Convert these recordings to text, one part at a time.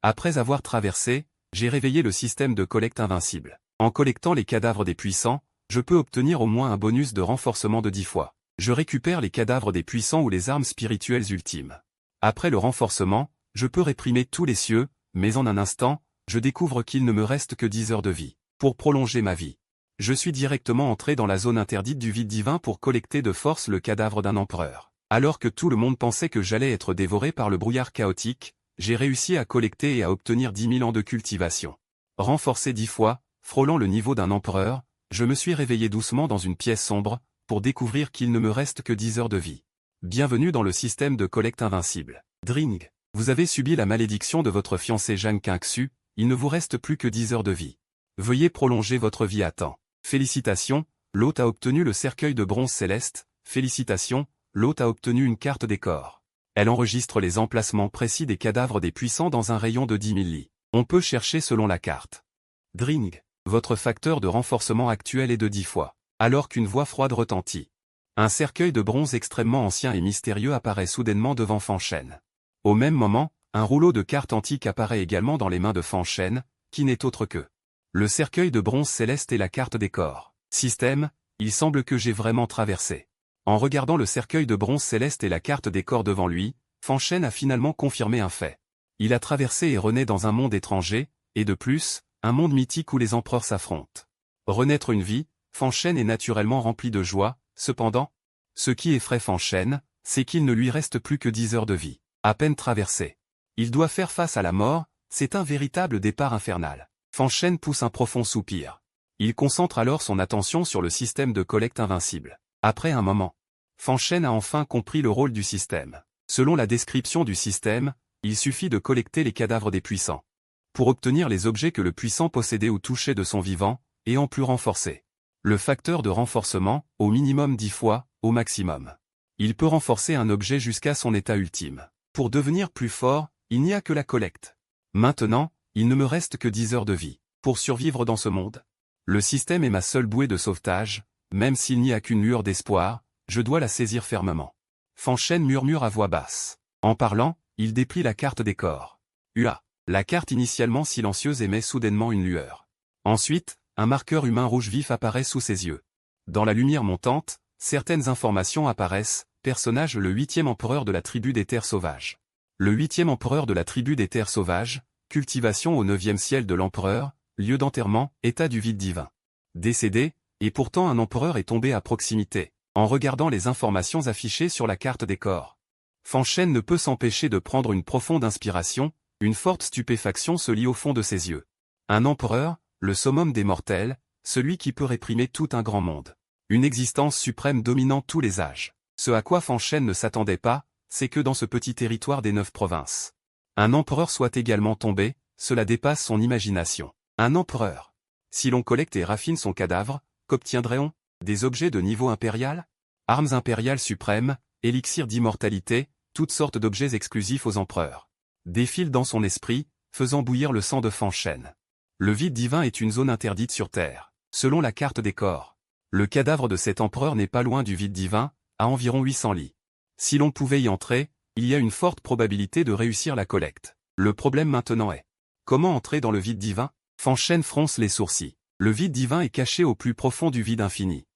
Après avoir traversé, j'ai réveillé le système de collecte invincible. En collectant les cadavres des puissants, je peux obtenir au moins un bonus de renforcement de 10 fois. Je récupère les cadavres des puissants ou les armes spirituelles ultimes. Après le renforcement, je peux réprimer tous les cieux, mais en un instant, je découvre qu'il ne me reste que 10 heures de vie. Pour prolonger ma vie, je suis directement entré dans la zone interdite du vide divin pour collecter de force le cadavre d'un empereur. Alors que tout le monde pensait que j'allais être dévoré par le brouillard chaotique, j'ai réussi à collecter et à obtenir 10 000 ans de cultivation. Renforcé 10 fois, frôlant le niveau d'un empereur, je me suis réveillé doucement dans une pièce sombre, pour découvrir qu'il ne me reste que 10 heures de vie. Bienvenue dans le système de collecte invincible. Dring. Vous avez subi la malédiction de votre fiancé Jeanne Quinxu, il ne vous reste plus que 10 heures de vie. Veuillez prolonger votre vie à temps. Félicitations, l'hôte a obtenu le cercueil de bronze céleste, félicitations, l'hôte a obtenu une carte des corps. Elle enregistre les emplacements précis des cadavres des puissants dans un rayon de 10 000 lits. On peut chercher selon la carte. Dring. Votre facteur de renforcement actuel est de 10 fois. Alors qu'une voix froide retentit. Un cercueil de bronze extrêmement ancien et mystérieux apparaît soudainement devant Fanchen. Au même moment, un rouleau de cartes antiques apparaît également dans les mains de Fanchen, qui n'est autre que le cercueil de bronze céleste et la carte des corps. Système, il semble que j'ai vraiment traversé. En regardant le cercueil de bronze céleste et la carte des corps devant lui, Fanchen a finalement confirmé un fait. Il a traversé et renaît dans un monde étranger, et de plus, un monde mythique où les empereurs s'affrontent. Renaître une vie, Fanchen est naturellement rempli de joie, cependant, ce qui effraie Fanchen, c'est qu'il ne lui reste plus que 10 heures de vie. À peine traversé. Il doit faire face à la mort, c'est un véritable départ infernal. Fanchen pousse un profond soupir. Il concentre alors son attention sur le système de collecte invincible. Après un moment, Fanchen a enfin compris le rôle du système. Selon la description du système, il suffit de collecter les cadavres des puissants. Pour obtenir les objets que le puissant possédait ou touchait de son vivant, et en plus renforcés. Le facteur de renforcement, au minimum 10 fois, au maximum. Il peut renforcer un objet jusqu'à son état ultime. Pour devenir plus fort, il n'y a que la collecte. Maintenant, il ne me reste que 10 heures de vie. Pour survivre dans ce monde, le système est ma seule bouée de sauvetage, même s'il n'y a qu'une lueur d'espoir, je dois la saisir fermement. Fanchen murmure à voix basse. En parlant, il déplie la carte des corps. Ua. La carte initialement silencieuse émet soudainement une lueur. Ensuite, un marqueur humain rouge vif apparaît sous ses yeux. Dans la lumière montante, certaines informations apparaissent. Personnage le 8e empereur de la tribu des terres sauvages. Le 8e empereur de la tribu des terres sauvages, cultivation au 9e ciel de l'empereur, lieu d'enterrement, état du vide divin. Décédé, et pourtant un empereur est tombé à proximité, en regardant les informations affichées sur la carte des corps. Fanchen ne peut s'empêcher de prendre une profonde inspiration, une forte stupéfaction se lie au fond de ses yeux. Un empereur, le summum des mortels, celui qui peut réprimer tout un grand monde. Une existence suprême dominant tous les âges. Ce à quoi Fanchen ne s'attendait pas, c'est que dans ce petit territoire des 9 provinces, un empereur soit également tombé, cela dépasse son imagination. Un empereur. Si l'on collecte et raffine son cadavre, qu'obtiendrait-on? Des objets de niveau impérial? Armes impériales suprêmes, élixirs d'immortalité, toutes sortes d'objets exclusifs aux empereurs. Défilent dans son esprit, faisant bouillir le sang de Fanchen. Le vide divin est une zone interdite sur Terre. Selon la carte des corps, le cadavre de cet empereur n'est pas loin du vide divin, à environ 800 lits. Si l'on pouvait y entrer, il y a une forte probabilité de réussir la collecte. Le problème maintenant est, comment entrer dans le vide divin? Fanchen fronce les sourcils. Le vide divin est caché au plus profond du vide infini.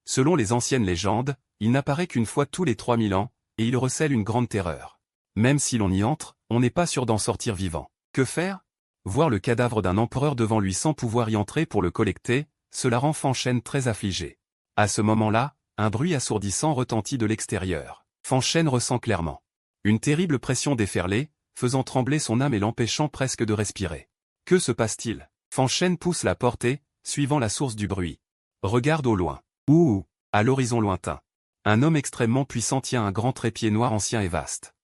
Selon les anciennes légendes, il n'apparaît qu'une fois tous les 3000 ans, et il recèle une grande terreur. Même si l'on y entre, on n'est pas sûr d'en sortir vivant. Que faire? Voir le cadavre d'un empereur devant lui sans pouvoir y entrer pour le collecter, cela rend Fanchen très affligé. À ce moment-là, un bruit assourdissant retentit de l'extérieur. Fanchen ressent clairement une terrible pression déferlée, faisant trembler son âme et l'empêchant presque de respirer. Que se passe-t-il? Fanchen pousse la portée, suivant la source du bruit. Regarde au loin. Ouh, à l'horizon lointain. Un homme extrêmement puissant tient un grand trépied noir ancien et vaste.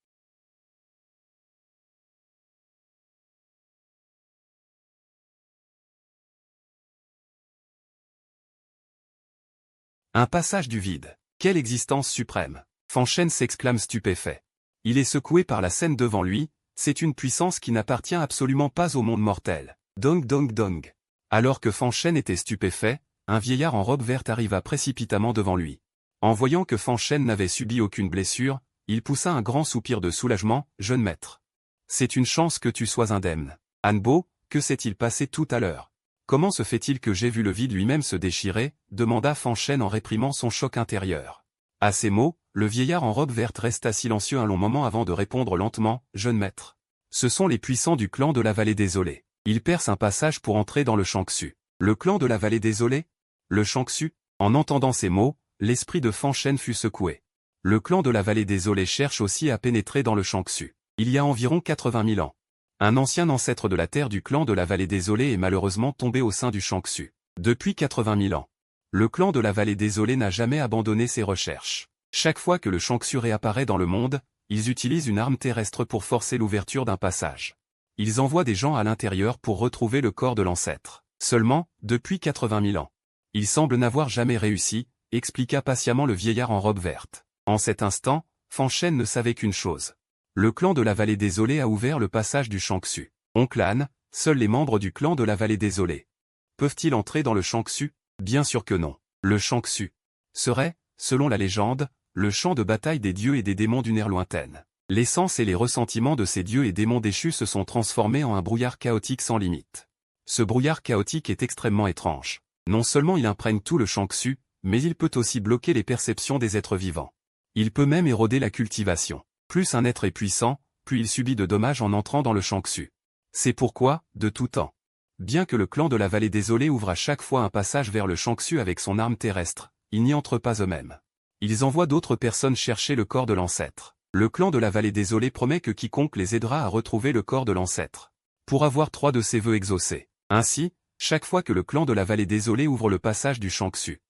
Un passage du vide. Quelle existence suprême! Fanchen s'exclame stupéfait. Il est secoué par la scène devant lui, c'est une puissance qui n'appartient absolument pas au monde mortel. Dong dong dong. Alors que Fanchen était stupéfait, un vieillard en robe verte arriva précipitamment devant lui. En voyant que Fanchen n'avait subi aucune blessure, il poussa un grand soupir de soulagement. « Jeune maître. C'est une chance que tu sois indemne. Hanbo, que s'est-il passé tout à l'heure? Comment se fait-il que j'ai vu le vide lui-même se déchirer? Demanda Fanchen en réprimant son choc intérieur. À ces mots, le vieillard en robe verte resta silencieux un long moment avant de répondre lentement, « Jeune maître. Ce sont les puissants du clan de la vallée désolée. Ils percent un passage pour entrer dans le Shangsu. » Le clan de la vallée désolée? Le Shangsu? En entendant ces mots, l'esprit de Fanchen fut secoué. Le clan de la vallée désolée cherche aussi à pénétrer dans le Shangsu. Il y a environ 80 000 ans. Un ancien ancêtre de la terre du clan de la vallée désolée est malheureusement tombé au sein du Shangsu. Depuis 80 000 ans. Le clan de la vallée désolée n'a jamais abandonné ses recherches. Chaque fois que le Shangsu réapparaît dans le monde, ils utilisent une arme terrestre pour forcer l'ouverture d'un passage. Ils envoient des gens à l'intérieur pour retrouver le corps de l'ancêtre. Seulement, depuis 80 000 ans. Ils semblent n'avoir jamais réussi, expliqua patiemment le vieillard en robe verte. En cet instant, Fanchen ne savait qu'une chose. Le clan de la vallée désolée a ouvert le passage du Shangsu. Oncle Han, seuls les membres du clan de la vallée désolée peuvent-ils entrer dans le Shangsu? Bien sûr que non. Le Shangsu serait, selon la légende, le champ de bataille des dieux et des démons d'une ère lointaine. L'essence et les ressentiments de ces dieux et démons déchus se sont transformés en un brouillard chaotique sans limite. Ce brouillard chaotique est extrêmement étrange. Non seulement il imprègne tout le Shangsu, mais il peut aussi bloquer les perceptions des êtres vivants. Il peut même éroder la cultivation. Plus un être est puissant, plus il subit de dommages en entrant dans le Shangsu. C'est pourquoi, de tout temps, bien que le clan de la vallée désolée ouvre à chaque fois un passage vers le Shangsu avec son arme terrestre, ils n'y entrent pas eux-mêmes. Ils envoient d'autres personnes chercher le corps de l'ancêtre. Le clan de la vallée désolée promet que quiconque les aidera à retrouver le corps de l'ancêtre pour avoir 3 de ses vœux exaucés. Ainsi, chaque fois que le clan de la vallée désolée ouvre le passage du Shangsu,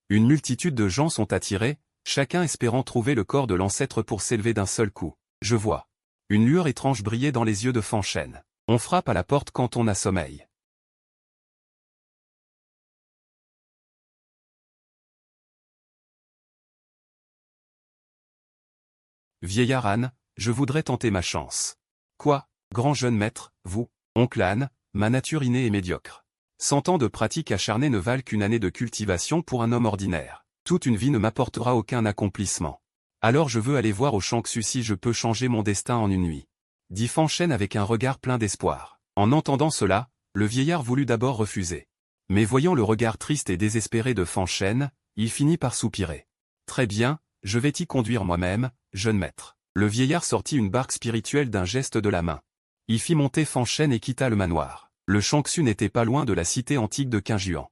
une multitude de gens sont attirés, chacun espérant trouver le corps de l'ancêtre pour s'élever d'un seul coup. Je vois. Une lueur étrange brillait dans les yeux de Fanchen. On frappe à la porte quand on a sommeil. Vieillard Han, je voudrais tenter ma chance. Quoi, grand jeune maître, vous, oncle Han, ma nature innée est médiocre. 100 ans de pratique acharnée ne valent qu'une année de cultivation pour un homme ordinaire. Toute une vie ne m'apportera aucun accomplissement. Alors je veux aller voir au Shangsu si je peux changer mon destin en une nuit. Dit Fanchen avec un regard plein d'espoir. En entendant cela, le vieillard voulut d'abord refuser. Mais voyant le regard triste et désespéré de Fanchen, il finit par soupirer. Très bien, je vais t'y conduire moi-même, jeune maître. Le vieillard sortit une barque spirituelle d'un geste de la main. Il fit monter Fanchen et quitta le manoir. Le Shangsu n'était pas loin de la cité antique de Qingjuan.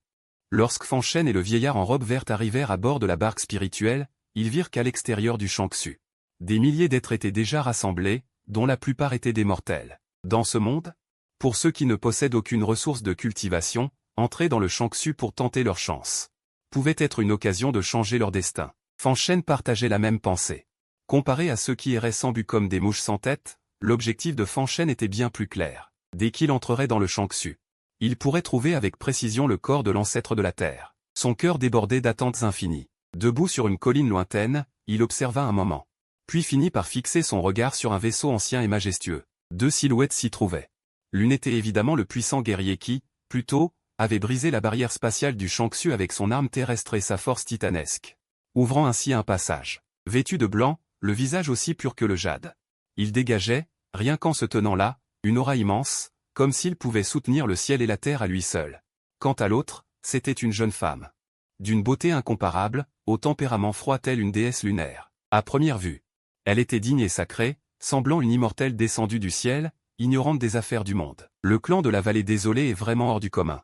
Lorsque Fanchen et le vieillard en robe verte arrivèrent à bord de la barque spirituelle, ils virent qu'à l'extérieur du Shangsu, des milliers d'êtres étaient déjà rassemblés, dont la plupart étaient des mortels. Dans ce monde, pour ceux qui ne possèdent aucune ressource de cultivation, entrer dans le Shangsu pour tenter leur chance pouvait être une occasion de changer leur destin. Fanchen partageait la même pensée. Comparé à ceux qui erraient sans but comme des mouches sans tête, l'objectif de Fanchen était bien plus clair. Dès qu'il entrerait dans le Shangsu, il pourrait trouver avec précision le corps de l'ancêtre de la Terre. Son cœur débordait d'attentes infinies. Debout sur une colline lointaine, il observa un moment. Puis finit par fixer son regard sur un vaisseau ancien et majestueux. 2 silhouettes s'y trouvaient. L'une était évidemment le puissant guerrier qui, plus tôt, avait brisé la barrière spatiale du Shangsu avec son arme terrestre et sa force titanesque, ouvrant ainsi un passage. Vêtu de blanc, le visage aussi pur que le jade. Il dégageait, rien qu'en se tenant là, une aura immense, comme s'il pouvait soutenir le ciel et la terre à lui seul. Quant à l'autre, c'était une jeune femme. D'une beauté incomparable, au tempérament froid telle une déesse lunaire. À première vue, elle était digne et sacrée, semblant une immortelle descendue du ciel, ignorante des affaires du monde. Le clan de la vallée désolée est vraiment hors du commun.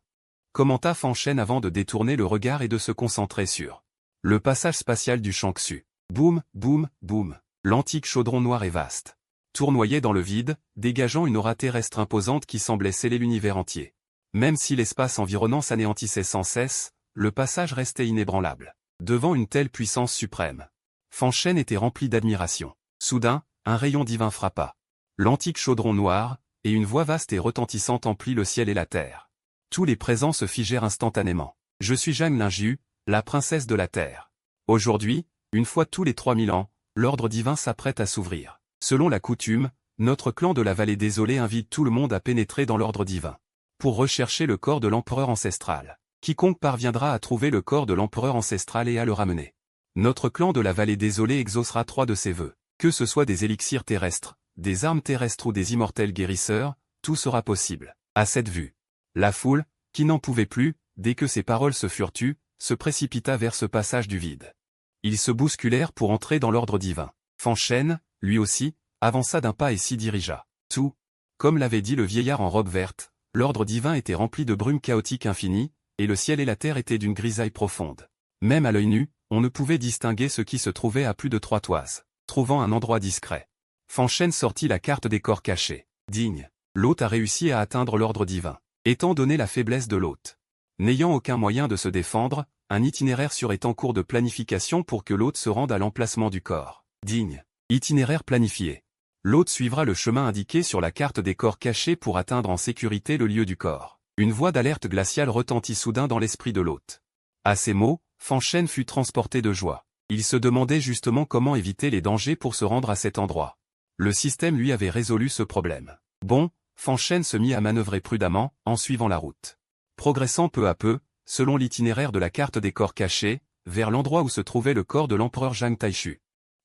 Commenta Fanchen avant de détourner le regard et de se concentrer sur le passage spatial du Shangsu. Boum, boum, boum. L'antique chaudron noir et vaste tournoyait dans le vide, dégageant une aura terrestre imposante qui semblait sceller l'univers entier. Même si l'espace environnant s'anéantissait sans cesse, le passage restait inébranlable. Devant une telle puissance suprême, Fanchen était rempli d'admiration. Soudain, un rayon divin frappa l'antique chaudron noir, et une voix vaste et retentissante emplit le ciel et la terre. Tous les présents se figèrent instantanément. Je suis Jeanne Lingiu, la princesse de la terre. Aujourd'hui, une fois tous les 3000 ans, l'ordre divin s'apprête à s'ouvrir. Selon la coutume, notre clan de la vallée désolée invite tout le monde à pénétrer dans l'ordre divin pour rechercher le corps de l'empereur ancestral. Quiconque parviendra à trouver le corps de l'empereur ancestral et à le ramener. Notre clan de la vallée désolée exaucera 3 de ses vœux. Que ce soit des élixirs terrestres, des armes terrestres ou des immortels guérisseurs, tout sera possible. À cette vue, la foule, qui n'en pouvait plus, dès que ces paroles se furent tues, se précipita vers ce passage du vide. Ils se bousculèrent pour entrer dans l'ordre divin. Fanchen, lui aussi, avança d'un pas et s'y dirigea. Tout, comme l'avait dit le vieillard en robe verte, l'ordre divin était rempli de brume chaotique infinie, et le ciel et la terre étaient d'une grisaille profonde. Même à l'œil nu, on ne pouvait distinguer ce qui se trouvait à plus de 3 toises. Trouvant un endroit discret, Fanchen sortit la carte des corps cachés. Digne, l'hôte a réussi à atteindre l'ordre divin. Étant donné la faiblesse de l'hôte, n'ayant aucun moyen de se défendre, un itinéraire est en cours de planification pour que l'hôte se rende à l'emplacement du corps. Digne. Itinéraire planifié. L'hôte suivra le chemin indiqué sur la carte des corps cachés pour atteindre en sécurité le lieu du corps. Une voix d'alerte glaciale retentit soudain dans l'esprit de l'hôte. À ces mots, Fanchen fut transporté de joie. Il se demandait justement comment éviter les dangers pour se rendre à cet endroit. Le système lui avait résolu ce problème. Bon, Fanchen se mit à manœuvrer prudemment, en suivant la route. Progressant peu à peu, selon l'itinéraire de la carte des corps cachés, vers l'endroit où se trouvait le corps de l'empereur Zhang Taishu.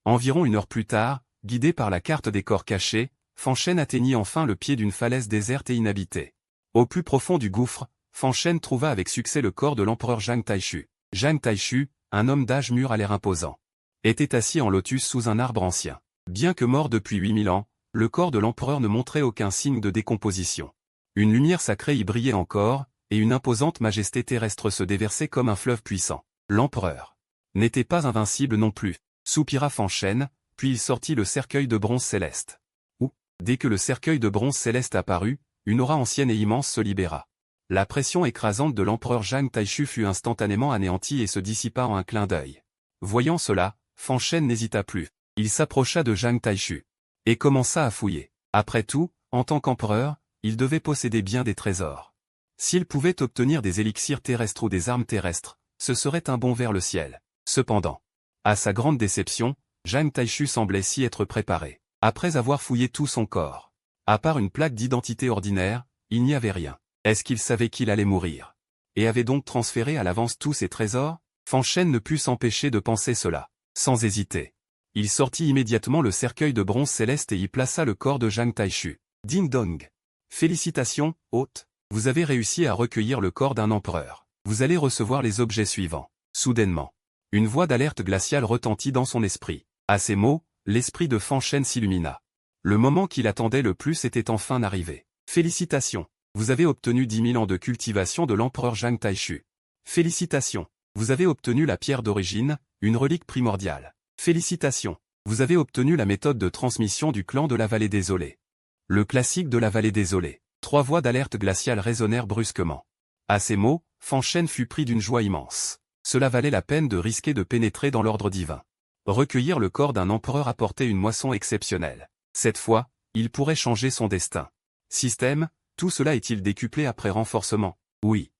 Environ 1 heure plus tard, guidé par la carte des corps cachés, Fanchen atteignit enfin le pied d'une falaise déserte et inhabitée. Au plus profond du gouffre, Fanchen trouva avec succès le corps de l'empereur Zhang Taishu. Zhang Taishu, un homme d'âge mûr à l'air imposant, était assis en lotus sous un arbre ancien. Bien que mort depuis 8000 ans, le corps de l'empereur ne montrait aucun signe de décomposition. Une lumière sacrée y brillait encore, et une imposante majesté terrestre se déversait comme un fleuve puissant. L'empereur n'était pas invincible non plus, soupira Fanchen, puis il sortit le cercueil de bronze céleste. Où, dès que le cercueil de bronze céleste apparut, une aura ancienne et immense se libéra. La pression écrasante de l'empereur Zhang Taishu fut instantanément anéantie et se dissipa en un clin d'œil. Voyant cela, Fanchen n'hésita plus. Il s'approcha de Zhang Taishu et commença à fouiller. Après tout, en tant qu'empereur, il devait posséder bien des trésors. S'il pouvait obtenir des élixirs terrestres ou des armes terrestres, ce serait un bond vers le ciel. Cependant, à sa grande déception, Zhang Taishu semblait s'y être préparé. Après avoir fouillé tout son corps, à part une plaque d'identité ordinaire, il n'y avait rien. Est-ce qu'il savait qu'il allait mourir? Et avait donc transféré à l'avance tous ses trésors? Fanchen ne put s'empêcher de penser cela. Sans hésiter, il sortit immédiatement le cercueil de bronze céleste et y plaça le corps de Zhang Taishu. Ding dong. Félicitations, hôte. Vous avez réussi à recueillir le corps d'un empereur. Vous allez recevoir les objets suivants. Soudainement, une voix d'alerte glaciale retentit dans son esprit. À ces mots, l'esprit de Fanchen s'illumina. Le moment qu'il attendait le plus était enfin arrivé. Félicitations. Vous avez obtenu 10 000 ans de cultivation de l'empereur Zhang Taishu. Félicitations. Vous avez obtenu la pierre d'origine, une relique primordiale. Félicitations. Vous avez obtenu la méthode de transmission du clan de la vallée désolée. Le classique de la vallée désolée. 3 voix d'alerte glaciale résonnèrent brusquement. À ces mots, Fanchen fut pris d'une joie immense. Cela valait la peine de risquer de pénétrer dans l'ordre divin. Recueillir le corps d'un empereur apportait une moisson exceptionnelle. Cette fois, il pourrait changer son destin. Système, tout cela est-il décuplé après renforcement? Oui.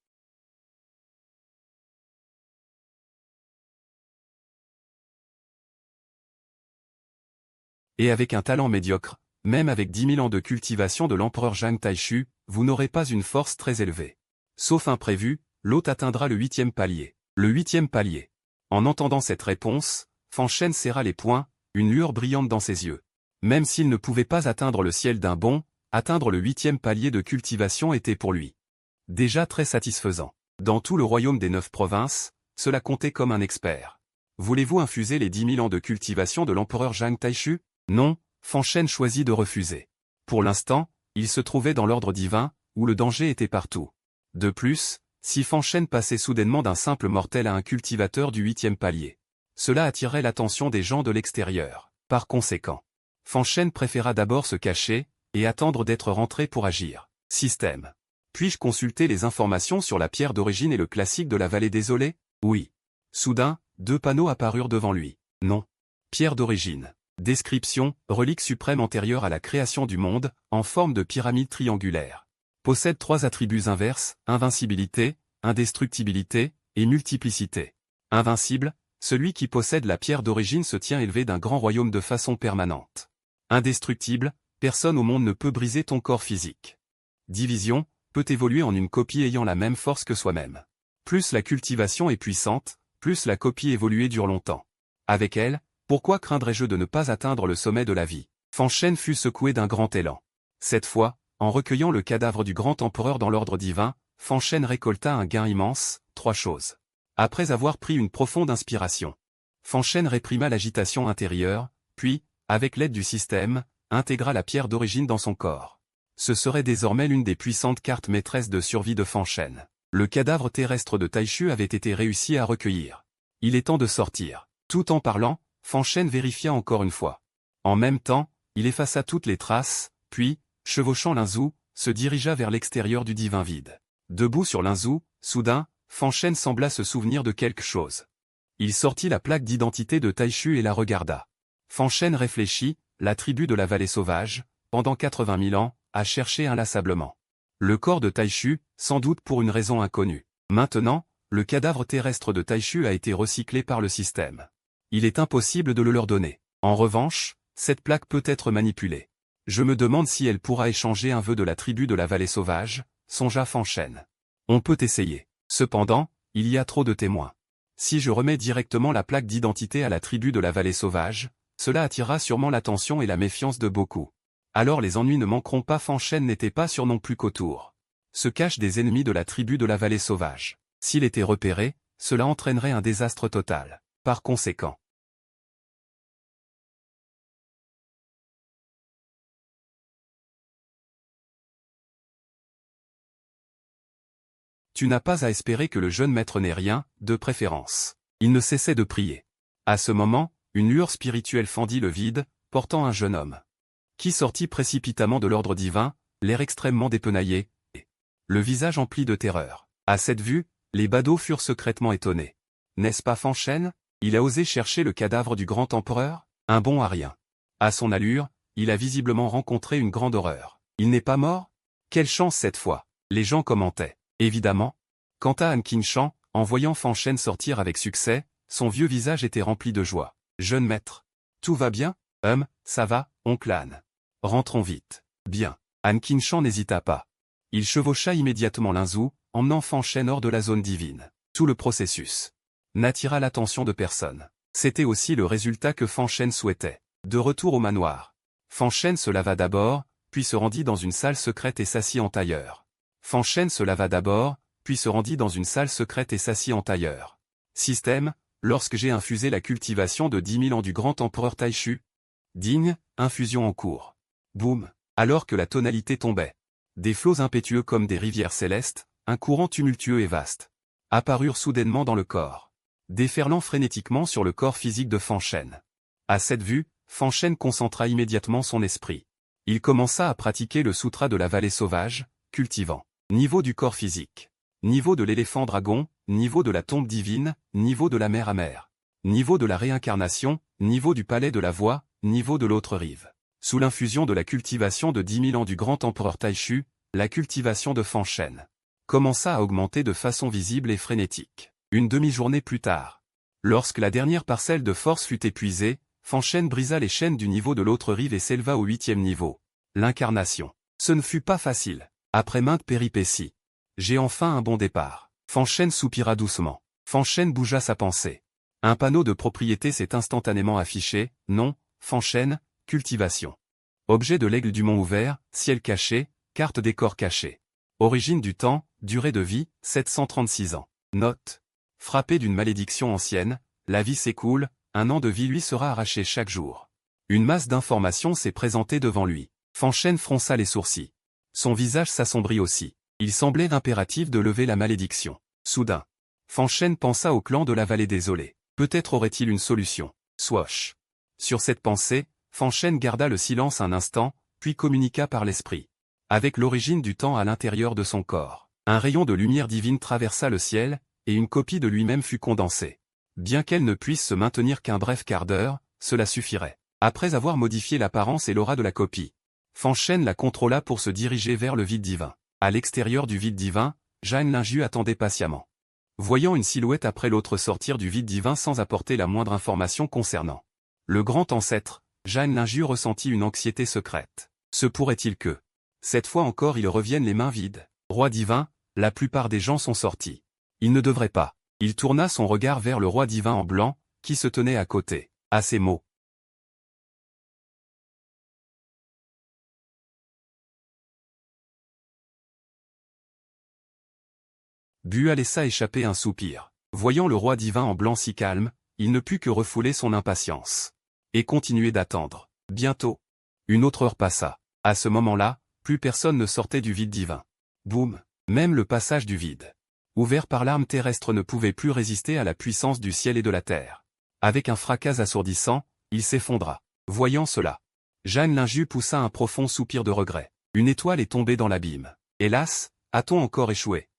Et avec un talent médiocre, même avec 10 000 ans de cultivation de l'empereur Zhang Taishu, vous n'aurez pas une force très élevée. Sauf imprévu, l'hôte atteindra le 8e palier. Le 8e palier. En entendant cette réponse, Fanchen serra les poings, une lueur brillante dans ses yeux. Même s'il ne pouvait pas atteindre le ciel d'un bond, atteindre le 8e palier de cultivation était pour lui déjà très satisfaisant. Dans tout le royaume des 9 provinces, cela comptait comme un expert. Voulez-vous infuser les 10 000 ans de cultivation de l'empereur Zhang Taishu? Non, Fanchen choisit de refuser. Pour l'instant, il se trouvait dans l'ordre divin, où le danger était partout. De plus, si Fanchen passait soudainement d'un simple mortel à un cultivateur du 8e palier, cela attirerait l'attention des gens de l'extérieur. Par conséquent, Fanchen préféra d'abord se cacher, et attendre d'être rentré pour agir. Système. Puis-je consulter les informations sur la pierre d'origine et le classique de la vallée désolée? Oui. Soudain, 2 panneaux apparurent devant lui. Non. Pierre d'origine. Description, relique suprême antérieure à la création du monde, en forme de pyramide triangulaire. Possède 3 attributs inverses, invincibilité, indestructibilité, et multiplicité. Invincible, celui qui possède la pierre d'origine se tient élevé d'un grand royaume de façon permanente. Indestructible, personne au monde ne peut briser ton corps physique. Division, peut évoluer en une copie ayant la même force que soi-même. Plus la cultivation est puissante, plus la copie évoluée dure longtemps. Avec elle, pourquoi craindrais-je de ne pas atteindre le sommet de la vie? Fan Shen fut secoué d'un grand élan. Cette fois, en recueillant le cadavre du grand empereur dans l'ordre divin, Fan Shen récolta un gain immense, 3 choses. Après avoir pris une profonde inspiration, Fan Shen réprima l'agitation intérieure, puis, avec l'aide du système, intégra la pierre d'origine dans son corps. Ce serait désormais l'une des puissantes cartes maîtresses de survie de Fan Shen. Le cadavre terrestre de Taichu avait été réussi à recueillir. Il est temps de sortir. Tout en parlant, Fan Shen vérifia encore une fois. En même temps, il effaça toutes les traces, puis, chevauchant Linzhou, se dirigea vers l'extérieur du divin vide. Debout sur Linzhou, soudain, Fan Shen sembla se souvenir de quelque chose. Il sortit la plaque d'identité de Taichu et la regarda. Fan Shen réfléchit, la tribu de la vallée sauvage, pendant 80 000 ans, a cherché inlassablement le corps de Taichu, sans doute pour une raison inconnue. Maintenant, le cadavre terrestre de Taichu a été recyclé par le système. Il est impossible de le leur donner. En revanche, cette plaque peut être manipulée. Je me demande si elle pourra échanger un vœu de la tribu de la vallée sauvage, songea Fan Shen. On peut essayer. Cependant, il y a trop de témoins. Si je remets directement la plaque d'identité à la tribu de la vallée sauvage, cela attirera sûrement l'attention et la méfiance de beaucoup. Alors les ennuis ne manqueront pas. Fan Shen n'était pas sûr non plus qu'autour se cachent des ennemis de la tribu de la vallée sauvage. S'il était repéré, cela entraînerait un désastre total. Par conséquent, tu n'as pas à espérer que le jeune maître n'ait rien, de préférence. Il ne cessait de prier. À ce moment, une lueur spirituelle fendit le vide, portant un jeune homme qui sortit précipitamment de l'ordre divin, l'air extrêmement dépenaillé, et le visage empli de terreur. À cette vue, les badauds furent secrètement étonnés. N'est-ce pas Fan Shen? Il a osé chercher le cadavre du grand empereur? Un bon à rien. À son allure, il a visiblement rencontré une grande horreur. Il n'est pas mort? Quelle chance cette fois! Les gens commentaient. Évidemment. Quant à Han Qinshan, en voyant Fan Shen sortir avec succès, son vieux visage était rempli de joie. Jeune maître. Tout va bien? Ça va, oncle Han. Rentrons vite. Bien. Han Qinshan n'hésita pas. Il chevaucha immédiatement Linzhou, emmenant Fan Shen hors de la zone divine. Tout le processus n'attira l'attention de personne. C'était aussi le résultat que Fan Shen souhaitait. De retour au manoir, Fan Shen se lava d'abord, puis se rendit dans une salle secrète et s'assit en tailleur. Fan Shen se lava d'abord, puis se rendit dans une salle secrète et s'assit en tailleur. Système, lorsque j'ai infusé la cultivation de 10 000 ans du grand empereur Taichu. Digne, infusion en cours. Boum. Alors que la tonalité tombait. Des flots impétueux comme des rivières célestes, un courant tumultueux et vaste, apparurent soudainement dans le corps, déferlant frénétiquement sur le corps physique de Fan Shen. À cette vue, Fan Shen concentra immédiatement son esprit. Il commença à pratiquer le sutra de la vallée sauvage, cultivant niveau du corps physique, niveau de l'éléphant dragon, niveau de la tombe divine, niveau de la mer amère, niveau de la réincarnation, niveau du palais de la voix, niveau de l'autre rive. Sous l'infusion de la cultivation de 10 000 ans du grand empereur Taichu, la cultivation de Fan Shen commença à augmenter de façon visible et frénétique. Une demi-journée plus tard, lorsque la dernière parcelle de force fut épuisée, Fan Shen brisa les chaînes du niveau de l'autre rive et s'éleva au 8e niveau. L'incarnation. Ce ne fut pas facile. Après maintes péripéties, j'ai enfin un bon départ. Fan Shen soupira doucement. Fan Shen bougea sa pensée. Un panneau de propriété s'est instantanément affiché. Nom, Fan Shen, cultivation. Objet de l'aigle du mont ouvert, ciel caché, carte des corps cachés. Origine du temps, durée de vie, 736 ans. Note. Frappé d'une malédiction ancienne, la vie s'écoule, un an de vie lui sera arraché chaque jour. Une masse d'informations s'est présentée devant lui. Fan Shen fronça les sourcils. Son visage s'assombrit aussi. Il semblait impératif de lever la malédiction. Soudain, Fan Shen pensa au clan de la vallée désolée. Peut-être aurait-il une solution. Swash. Sur cette pensée, Fan Shen garda le silence un instant, puis communiqua par l'esprit. Avec l'origine du temps à l'intérieur de son corps, un rayon de lumière divine traversa le ciel, et une copie de lui-même fut condensée. Bien qu'elle ne puisse se maintenir qu'un bref quart d'heure, cela suffirait. Après avoir modifié l'apparence et l'aura de la copie, Fan Shen la contrôla pour se diriger vers le vide divin. À l'extérieur du vide divin, Jan Linju attendait patiemment. Voyant une silhouette après l'autre sortir du vide divin sans apporter la moindre information concernant le grand ancêtre, Jan Linju ressentit une anxiété secrète. Se pourrait-il que, cette fois encore ils reviennent les mains vides? Roi divin, la plupart des gens sont sortis. Il ne devrait pas. Il tourna son regard vers le roi divin en blanc, qui se tenait à côté. À ces mots, Bua laissa échapper un soupir. Voyant le roi divin en blanc si calme, il ne put que refouler son impatience. Et continuer d'attendre. Bientôt. Une autre heure passa. À ce moment-là, plus personne ne sortait du vide divin. Boum. Même le passage du vide, ouvert par l'arme terrestre, ne pouvait plus résister à la puissance du ciel et de la terre. Avec un fracas assourdissant, il s'effondra. Voyant cela, Jeanne Linju poussa un profond soupir de regret. Une étoile est tombée dans l'abîme. Hélas, a-t-on encore échoué?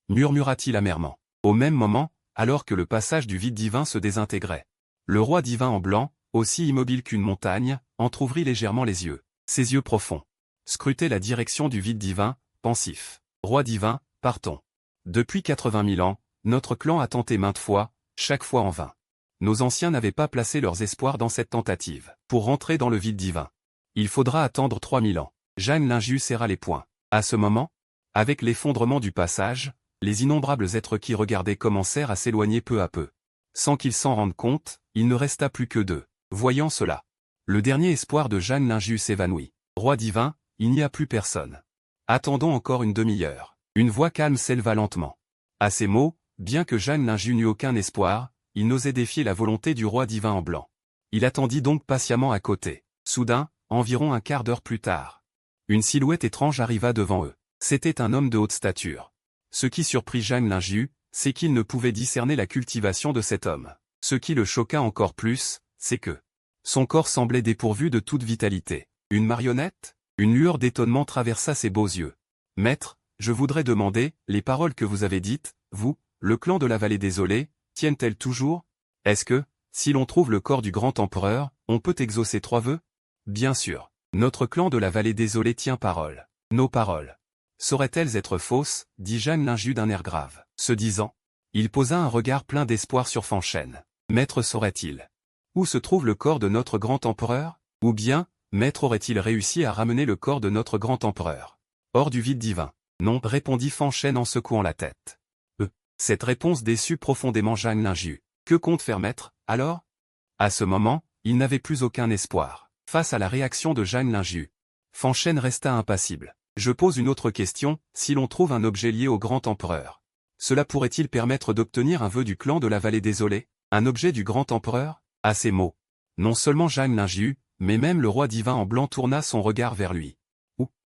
Murmura-t-il amèrement. Au même moment, alors que le passage du vide divin se désintégrait, le roi divin en blanc, aussi immobile qu'une montagne, entr'ouvrit légèrement les yeux. Ses yeux profonds scrutaient la direction du vide divin, pensif. Roi divin, partons. Depuis 80 000 ans, notre clan a tenté maintes fois, chaque fois en vain. Nos anciens n'avaient pas placé leurs espoirs dans cette tentative. Pour rentrer dans le vide divin, il faudra attendre 3000 ans. Jeanne Linju serra les poings. À ce moment, avec l'effondrement du passage, les innombrables êtres qui regardaient commencèrent à s'éloigner peu à peu. Sans qu'ils s'en rendent compte, il ne resta plus que deux. Voyant cela, le dernier espoir de Jeanne Linju s'évanouit. Roi divin, il n'y a plus personne. Attendons encore une demi-heure. Une voix calme s'éleva lentement. À ces mots, bien que Jeanne Linju n'eût aucun espoir, il n'osait défier la volonté du roi divin en blanc. Il attendit donc patiemment à côté. Soudain, environ un quart d'heure plus tard, une silhouette étrange arriva devant eux. C'était un homme de haute stature. Ce qui surprit Jeanne Linju, c'est qu'il ne pouvait discerner la cultivation de cet homme. Ce qui le choqua encore plus, c'est que son corps semblait dépourvu de toute vitalité. Une marionnette? Une lueur d'étonnement traversa ses beaux yeux. Maître, je voudrais demander, les paroles que vous avez dites, vous, le clan de la vallée désolée, tiennent-elles toujours? Est-ce que, si l'on trouve le corps du grand empereur, on peut exaucer 3 vœux? Bien sûr. Notre clan de la vallée désolée tient parole. Nos paroles sauraient-elles être fausses? Dit Jeanne Linju d'un air grave. Ce disant, il posa un regard plein d'espoir sur Fanchen. Maître saurait-il où se trouve le corps de notre grand empereur? Ou bien, Maître aurait-il réussi à ramener le corps de notre grand empereur hors du vide divin? Non, répondit Fanchen en secouant la tête. Cette réponse déçut profondément Jeanne Linju. Que compte faire Maître, alors? À ce moment, il n'avait plus aucun espoir. Face à la réaction de Jeanne Linju, Fanchen resta impassible. Je pose une autre question, si l'on trouve un objet lié au grand empereur, cela pourrait-il permettre d'obtenir un vœu du clan de la vallée désolée? Un objet du grand empereur? À ces mots, non seulement Jeanne Linju, mais même le roi divin en blanc tourna son regard vers lui.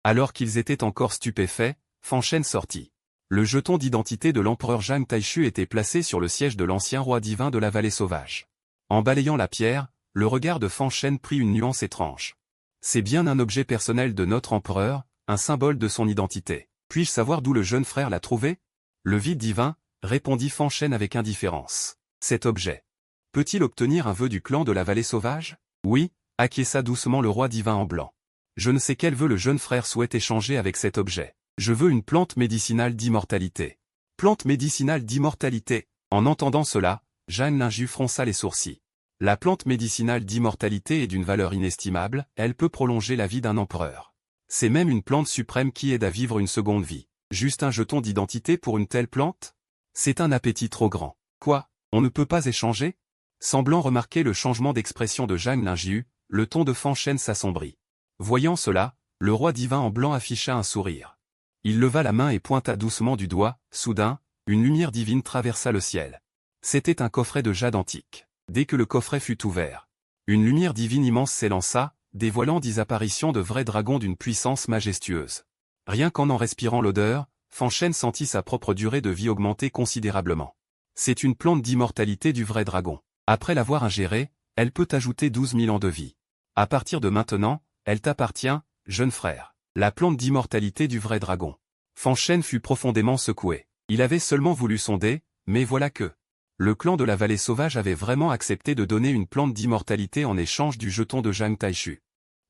Alors qu'ils étaient encore stupéfaits, Fanchen sortit. Le jeton d'identité de l'empereur Zhang Taishu était placé sur le siège de l'ancien roi divin de la vallée sauvage. En balayant la pierre, le regard de Fanchen prit une nuance étrange. C'est bien un objet personnel de notre empereur, un symbole de son identité. Puis-je savoir d'où le jeune frère l'a trouvé? Le vide divin, répondit Fanchen avec indifférence. Cet objet peut-il obtenir un vœu du clan de la vallée sauvage? Oui, acquiesça doucement le roi divin en blanc. Je ne sais quel vœu le jeune frère souhaite échanger avec cet objet. Je veux une plante médicinale d'immortalité. Plante médicinale d'immortalité. En entendant cela, Jeanne Linju fronça les sourcils. La plante médicinale d'immortalité est d'une valeur inestimable, elle peut prolonger la vie d'un empereur. C'est même une plante suprême qui aide à vivre une seconde vie. Juste un jeton d'identité pour une telle plante? C'est un appétit trop grand. Quoi, on ne peut pas échanger? Semblant remarquer le changement d'expression de Jeanne Linju, le ton de Fanchen s'assombrit. Voyant cela, le roi divin en blanc afficha un sourire. Il leva la main et pointa doucement du doigt. Soudain, une lumière divine traversa le ciel. C'était un coffret de jade antique. Dès que le coffret fut ouvert, une lumière divine immense s'élança, dévoilant 10 apparitions de vrais dragons d'une puissance majestueuse. Rien qu'en respirant l'odeur, Fanchen sentit sa propre durée de vie augmenter considérablement. C'est une plante d'immortalité du vrai dragon. Après l'avoir ingérée, elle peut ajouter 12 000 ans de vie. À partir de maintenant, elle t'appartient, jeune frère. La plante d'immortalité du vrai dragon. Fanchen fut profondément secoué. Il avait seulement voulu sonder, mais voilà que le clan de la vallée sauvage avait vraiment accepté de donner une plante d'immortalité en échange du jeton de Zhang Taishu.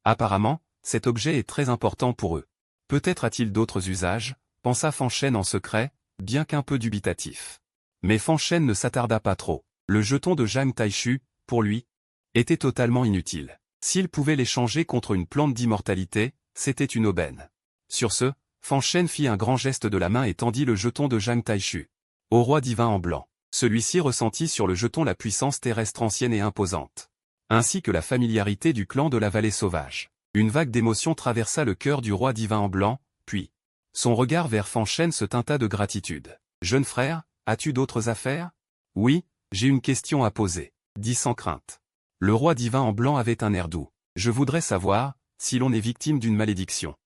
Apparemment, cet objet est très important pour eux. Peut-être a-t-il d'autres usages, pensa Fanchen en secret, bien qu'un peu dubitatif. Mais Fanchen ne s'attarda pas trop. Le jeton de Zhang Taishu, pour lui, était totalement inutile. S'il pouvait l'échanger contre une plante d'immortalité, c'était une aubaine. Sur ce, Fanchen fit un grand geste de la main et tendit le jeton de Zhang Taishu au roi divin en blanc. Celui-ci ressentit sur le jeton la puissance terrestre ancienne et imposante, ainsi que la familiarité du clan de la vallée sauvage. Une vague d'émotion traversa le cœur du roi divin en blanc, puis son regard vers Fanchen se teinta de gratitude. Jeune frère, as-tu d'autres affaires? Oui, j'ai une question à poser, dit sans crainte. Le roi divin en blanc avait un air doux. Je voudrais savoir, si l'on est victime d'une malédiction.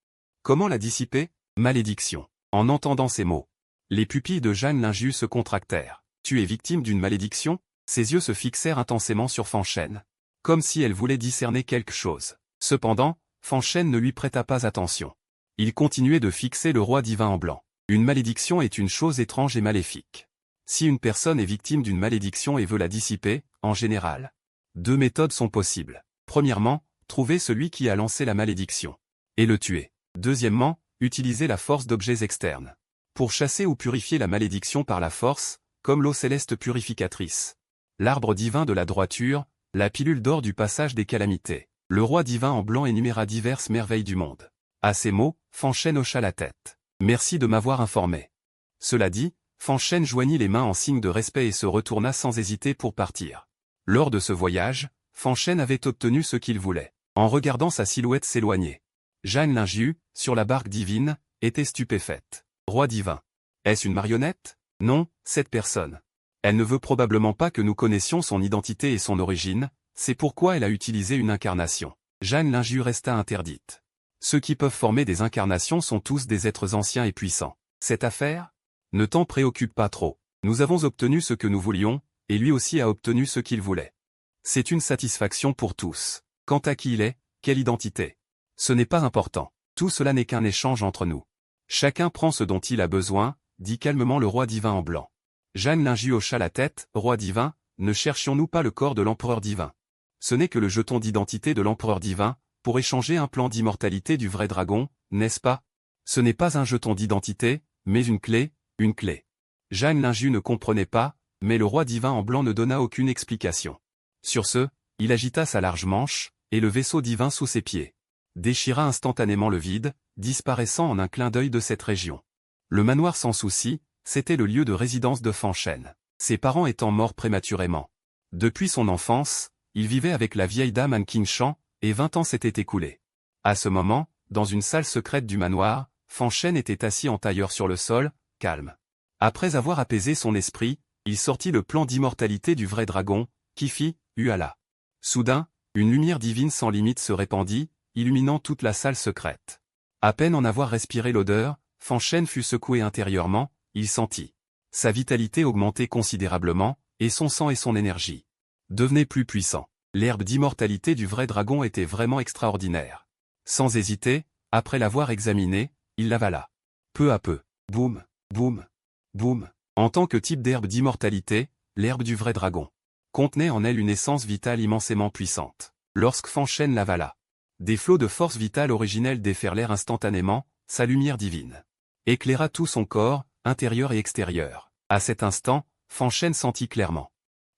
Comment la dissiper? Malédiction. En entendant ces mots, les pupilles de Jeanne Lingius se contractèrent. Tu es victime d'une malédiction? Ses yeux se fixèrent intensément sur Fanchène, comme si elle voulait discerner quelque chose. Cependant, Fanchène ne lui prêta pas attention. Il continuait de fixer le roi divin en blanc. Une malédiction est une chose étrange et maléfique. Si une personne est victime d'une malédiction et veut la dissiper, en général, deux méthodes sont possibles. Premièrement, trouver celui qui a lancé la malédiction et le tuer. Deuxièmement, utiliser la force d'objets externes pour chasser ou purifier la malédiction par la force, comme l'eau céleste purificatrice, l'arbre divin de la droiture, la pilule d'or du passage des calamités. Le roi divin en blanc énuméra diverses merveilles du monde. À ces mots, Fanchène hocha la tête. Merci de m'avoir informé. Cela dit, Fanchène joignit les mains en signe de respect et se retourna sans hésiter pour partir. Lors de ce voyage, Fanchène avait obtenu ce qu'il voulait. En regardant sa silhouette s'éloigner, Jeanne Lingius, sur la barque divine, était stupéfaite. Roi divin. Est-ce une marionnette? Non, cette personne. Elle ne veut probablement pas que nous connaissions son identité et son origine, c'est pourquoi elle a utilisé une incarnation. Jeanne Lingius resta interdite. Ceux qui peuvent former des incarnations sont tous des êtres anciens et puissants. Cette affaire? Ne t'en préoccupe pas trop. Nous avons obtenu ce que nous voulions, et lui aussi a obtenu ce qu'il voulait. C'est une satisfaction pour tous. Quant à qui il est, quelle identité? Ce n'est pas important. Tout cela n'est qu'un échange entre nous. Chacun prend ce dont il a besoin, dit calmement le roi divin en blanc. Jeanne Lingius hocha la tête. Roi divin, ne cherchions-nous pas le corps de l'empereur divin? Ce n'est que le jeton d'identité de l'empereur divin, pour échanger un plan d'immortalité du vrai dragon, n'est-ce pas? Ce n'est pas un jeton d'identité, mais une clé, une clé. Jeanne Lingius ne comprenait pas, mais le roi divin en blanc ne donna aucune explication. Sur ce, il agita sa large manche, et le vaisseau divin sous ses pieds déchira instantanément le vide, disparaissant en un clin d'œil de cette région. Le manoir sans souci, c'était le lieu de résidence de Fanchène, ses parents étant morts prématurément. Depuis son enfance, il vivait avec la vieille dame Anne Qingshan, et 20 ans s'étaient écoulés. À ce moment, dans une salle secrète du manoir, Fanchène était assis en tailleur sur le sol, calme. Après avoir apaisé son esprit, il sortit le plan d'immortalité du vrai dragon, qui fit « Uala ». Soudain, une lumière divine sans limite se répandit, illuminant toute la salle secrète. À peine en avoir respiré l'odeur, Fanchène fut secoué intérieurement, il sentit sa vitalité augmenter considérablement, et son sang et son énergie devenaient plus puissants. L'herbe d'immortalité du vrai dragon était vraiment extraordinaire. Sans hésiter, après l'avoir examinée, il l'avala. Peu à peu, boum, boum, boum. En tant que type d'herbe d'immortalité, l'herbe du vrai dragon contenait en elle une essence vitale immensément puissante. Lorsque Fanchène l'avala, des flots de force vitale originelle déferlèrent instantanément, sa lumière divine éclaira tout son corps, intérieur et extérieur. À cet instant, Fanchène sentit clairement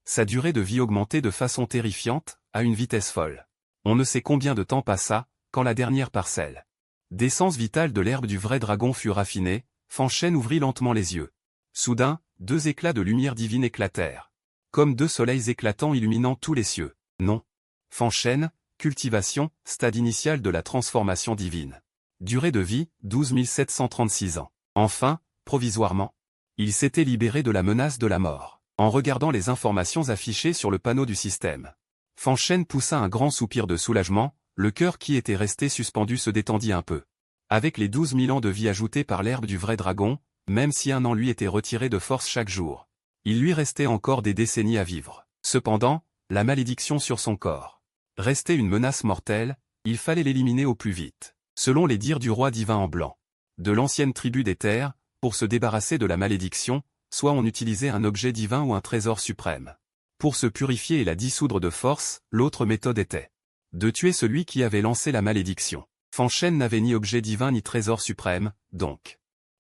sa durée de vie augmentait de façon terrifiante, à une vitesse folle. On ne sait combien de temps passa, quand la dernière parcelle d'essence vitale de l'herbe du vrai dragon fut raffinée, Fanchène ouvrit lentement les yeux. Soudain, deux éclats de lumière divine éclatèrent, comme deux soleils éclatants illuminant tous les cieux. Non. Fanchène, cultivation, stade initial de la transformation divine. Durée de vie, 12 736 ans. Enfin, provisoirement, il s'était libéré de la menace de la mort. En regardant les informations affichées sur le panneau du système, Fanchène poussa un grand soupir de soulagement, le cœur qui était resté suspendu se détendit un peu. Avec les 12 000 ans de vie ajoutés par l'herbe du vrai dragon, même si un an lui était retiré de force chaque jour, il lui restait encore des décennies à vivre. Cependant, la malédiction sur son corps restait une menace mortelle, il fallait l'éliminer au plus vite. Selon les dires du roi divin en blanc, de l'ancienne tribu des terres, pour se débarrasser de la malédiction, soit on utilisait un objet divin ou un trésor suprême. Pour se purifier et la dissoudre de force, l'autre méthode était de tuer celui qui avait lancé la malédiction. Fanchène n'avait ni objet divin ni trésor suprême, donc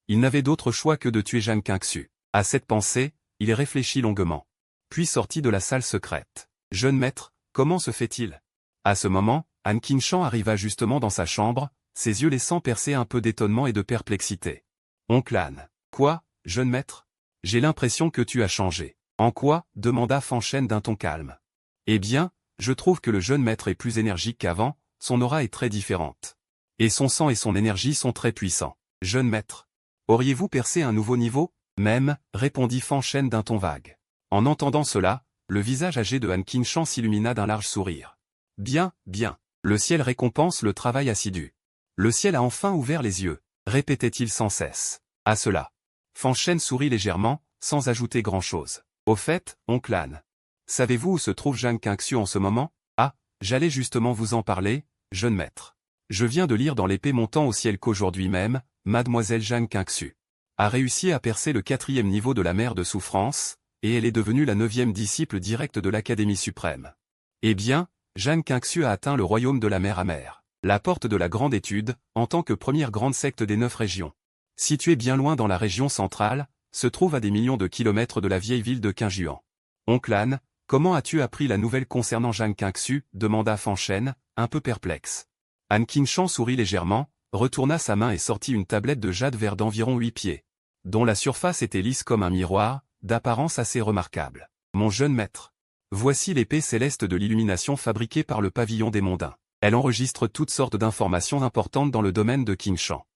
il n'avait d'autre choix que de tuer Jeanne Qingshan. À cette pensée, il réfléchit longuement, puis sortit de la salle secrète. Jeune maître, comment se fait-il? À ce moment, Anne Qingshan arriva justement dans sa chambre, ses yeux laissant percer un peu d'étonnement et de perplexité. Oncle Anne. Quoi, jeune maître? J'ai l'impression que tu as changé. En quoi? Demanda Fanchène d'un ton calme. Eh bien, je trouve que le jeune maître est plus énergique qu'avant, son aura est très différente. Et son sang et son énergie sont très puissants. Jeune maître, auriez-vous percé un nouveau niveau? Même, répondit Fan Shen d'un ton vague. En entendant cela, le visage âgé de Han Qingshan s'illumina d'un large sourire. Bien, bien. Le ciel récompense le travail assidu. Le ciel a enfin ouvert les yeux, répétait-il sans cesse. À cela, Fan Shen sourit légèrement, sans ajouter grand-chose. Au fait, oncle Han, savez-vous où se trouve Zhang Qingxu en ce moment? Ah, j'allais justement vous en parler, jeune maître. Je viens de lire dans l'épée montant au ciel qu'aujourd'hui même, mademoiselle Zhang Qingxu a réussi à percer le 4e niveau de la mer de souffrance, et elle est devenue la 9e disciple directe de l'Académie suprême. Eh bien, Zhang Qingxu a atteint le royaume de la mer amère, la porte de la grande étude, en tant que première grande secte des 9 régions. Située bien loin dans la région centrale, se trouve à des millions de kilomètres de la vieille ville de Qingjuan. Oncle Han, comment as-tu appris la nouvelle concernant Zhang Qingxu? Demanda Fan Shen, un peu perplexe. Han Qingshan sourit légèrement, retourna sa main et sortit une tablette de jade vert d'environ 8 pieds, dont la surface était lisse comme un miroir, d'apparence assez remarquable. Mon jeune maître. Voici l'épée céleste de l'illumination fabriquée par le pavillon des mondains. Elle enregistre toutes sortes d'informations importantes dans le domaine de Qingshan.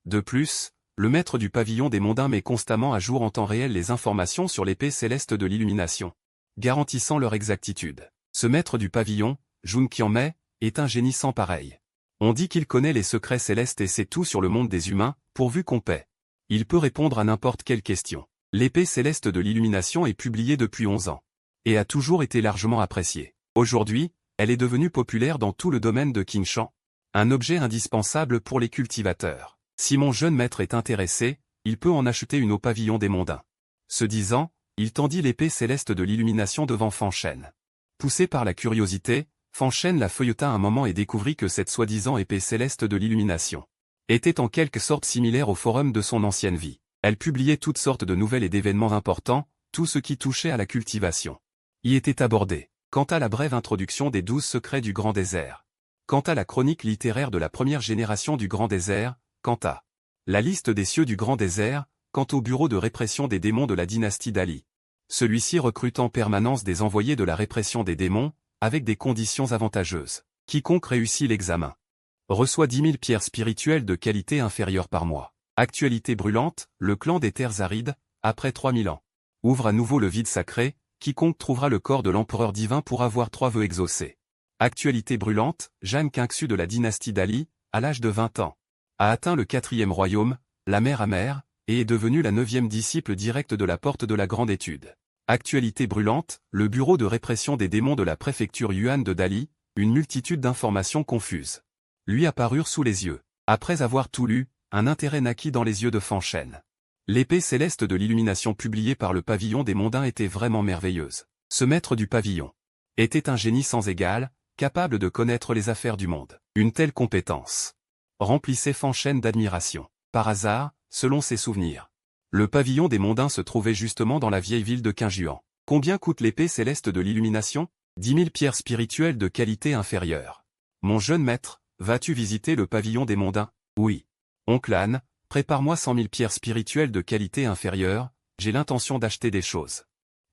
De plus, le maître du pavillon des mondains met constamment à jour en temps réel les informations sur l'épée céleste de l'illumination, garantissant leur exactitude. Ce maître du pavillon, Jun Qianmei, est un génie sans pareil. On dit qu'il connaît les secrets célestes et sait tout sur le monde des humains, pourvu qu'on paie. Il peut répondre à n'importe quelle question. L'épée céleste de l'illumination est publiée depuis 11 ans, et a toujours été largement appréciée. Aujourd'hui, elle est devenue populaire dans tout le domaine de Qingshan, un objet indispensable pour les cultivateurs. Si mon jeune maître est intéressé, il peut en acheter une au pavillon des mondains. Ce disant, il tendit l'épée céleste de l'illumination devant Fan Shen. Poussé par la curiosité, Fan Shen la feuilleta un moment et découvrit que cette soi-disant épée céleste de l'illumination était en quelque sorte similaire au forum de son ancienne vie. Elle publiait toutes sortes de nouvelles et d'événements importants, tout ce qui touchait à la cultivation y était abordé. Quant à la brève introduction des 12 secrets du Grand Désert, quant à la chronique littéraire de la première génération du Grand Désert, quant à la liste des cieux du Grand Désert, quant au bureau de répression des démons de la dynastie d'Ali. Celui-ci recrute en permanence des envoyés de la répression des démons, avec des conditions avantageuses. Quiconque réussit l'examen reçoit 10 000 pierres spirituelles de qualité inférieure par mois. Actualité brûlante, le clan des terres arides, après 3000 ans, ouvre à nouveau le vide sacré, quiconque trouvera le corps de l'empereur divin pour avoir 3 vœux exaucés. Actualité brûlante, Zhang Qingxu de la dynastie d'Ali, à l'âge de 20 ans, a atteint le 4e royaume, la mer amère, et est devenu la 9e disciple directe de la porte de la grande étude. Actualité brûlante, le bureau de répression des démons de la préfecture Yuan de Dali, une multitude d'informations confuses lui apparurent sous les yeux. Après avoir tout lu, un intérêt naquit dans les yeux de Fan Shen. L'épée céleste de l'illumination publiée par le pavillon des mondains était vraiment merveilleuse. Ce maître du pavillon était un génie sans égal, capable de connaître les affaires du monde. Une telle compétence remplissait Fan Shen d'admiration. Par hasard, selon ses souvenirs, le pavillon des mondains se trouvait justement dans la vieille ville de Qingjuan. Combien coûte l'épée céleste de l'illumination? 10 000 pierres spirituelles de qualité inférieure. Mon jeune maître, vas-tu visiter le pavillon des mondains? Oui. Oncle Han, prépare-moi 100 000 pierres spirituelles de qualité inférieure, j'ai l'intention d'acheter des choses.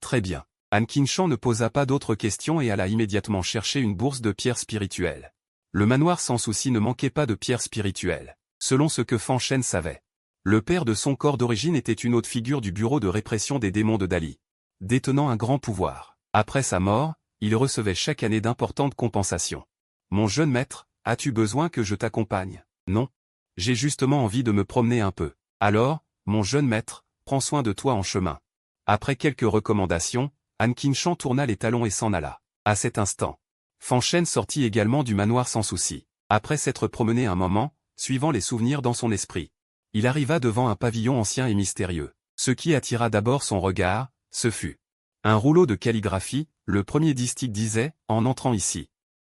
Très bien. Han Qingshan ne posa pas d'autres questions et alla immédiatement chercher une bourse de pierres spirituelles. Le manoir sans souci ne manquait pas de pierres spirituelles, selon ce que Fan Shen savait. Le père de son corps d'origine était une autre figure du bureau de répression des démons de Dali, détenant un grand pouvoir. Après sa mort, il recevait chaque année d'importantes compensations. Mon jeune maître, as-tu besoin que je t'accompagne? Non. J'ai justement envie de me promener un peu. Alors, mon jeune maître, prends soin de toi en chemin. Après quelques recommandations, Han Qingshan tourna les talons et s'en alla. À cet instant, Fan Shen sortit également du manoir sans souci. Après s'être promené un moment, suivant les souvenirs dans son esprit, il arriva devant un pavillon ancien et mystérieux. Ce qui attira d'abord son regard, ce fut un rouleau de calligraphie. Le premier distique disait, en entrant ici,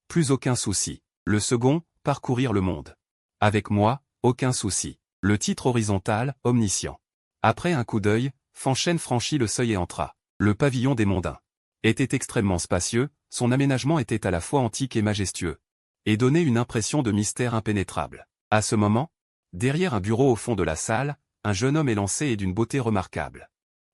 plus aucun souci. Le second, parcourir le monde. Avec moi, aucun souci. Le titre horizontal, omniscient. Après un coup d'œil, Fan Shen franchit le seuil et entra. Le pavillon des mondains était extrêmement spacieux, son aménagement était à la fois antique et majestueux, et donnait une impression de mystère impénétrable. À ce moment, derrière un bureau au fond de la salle, un jeune homme élancé et d'une beauté remarquable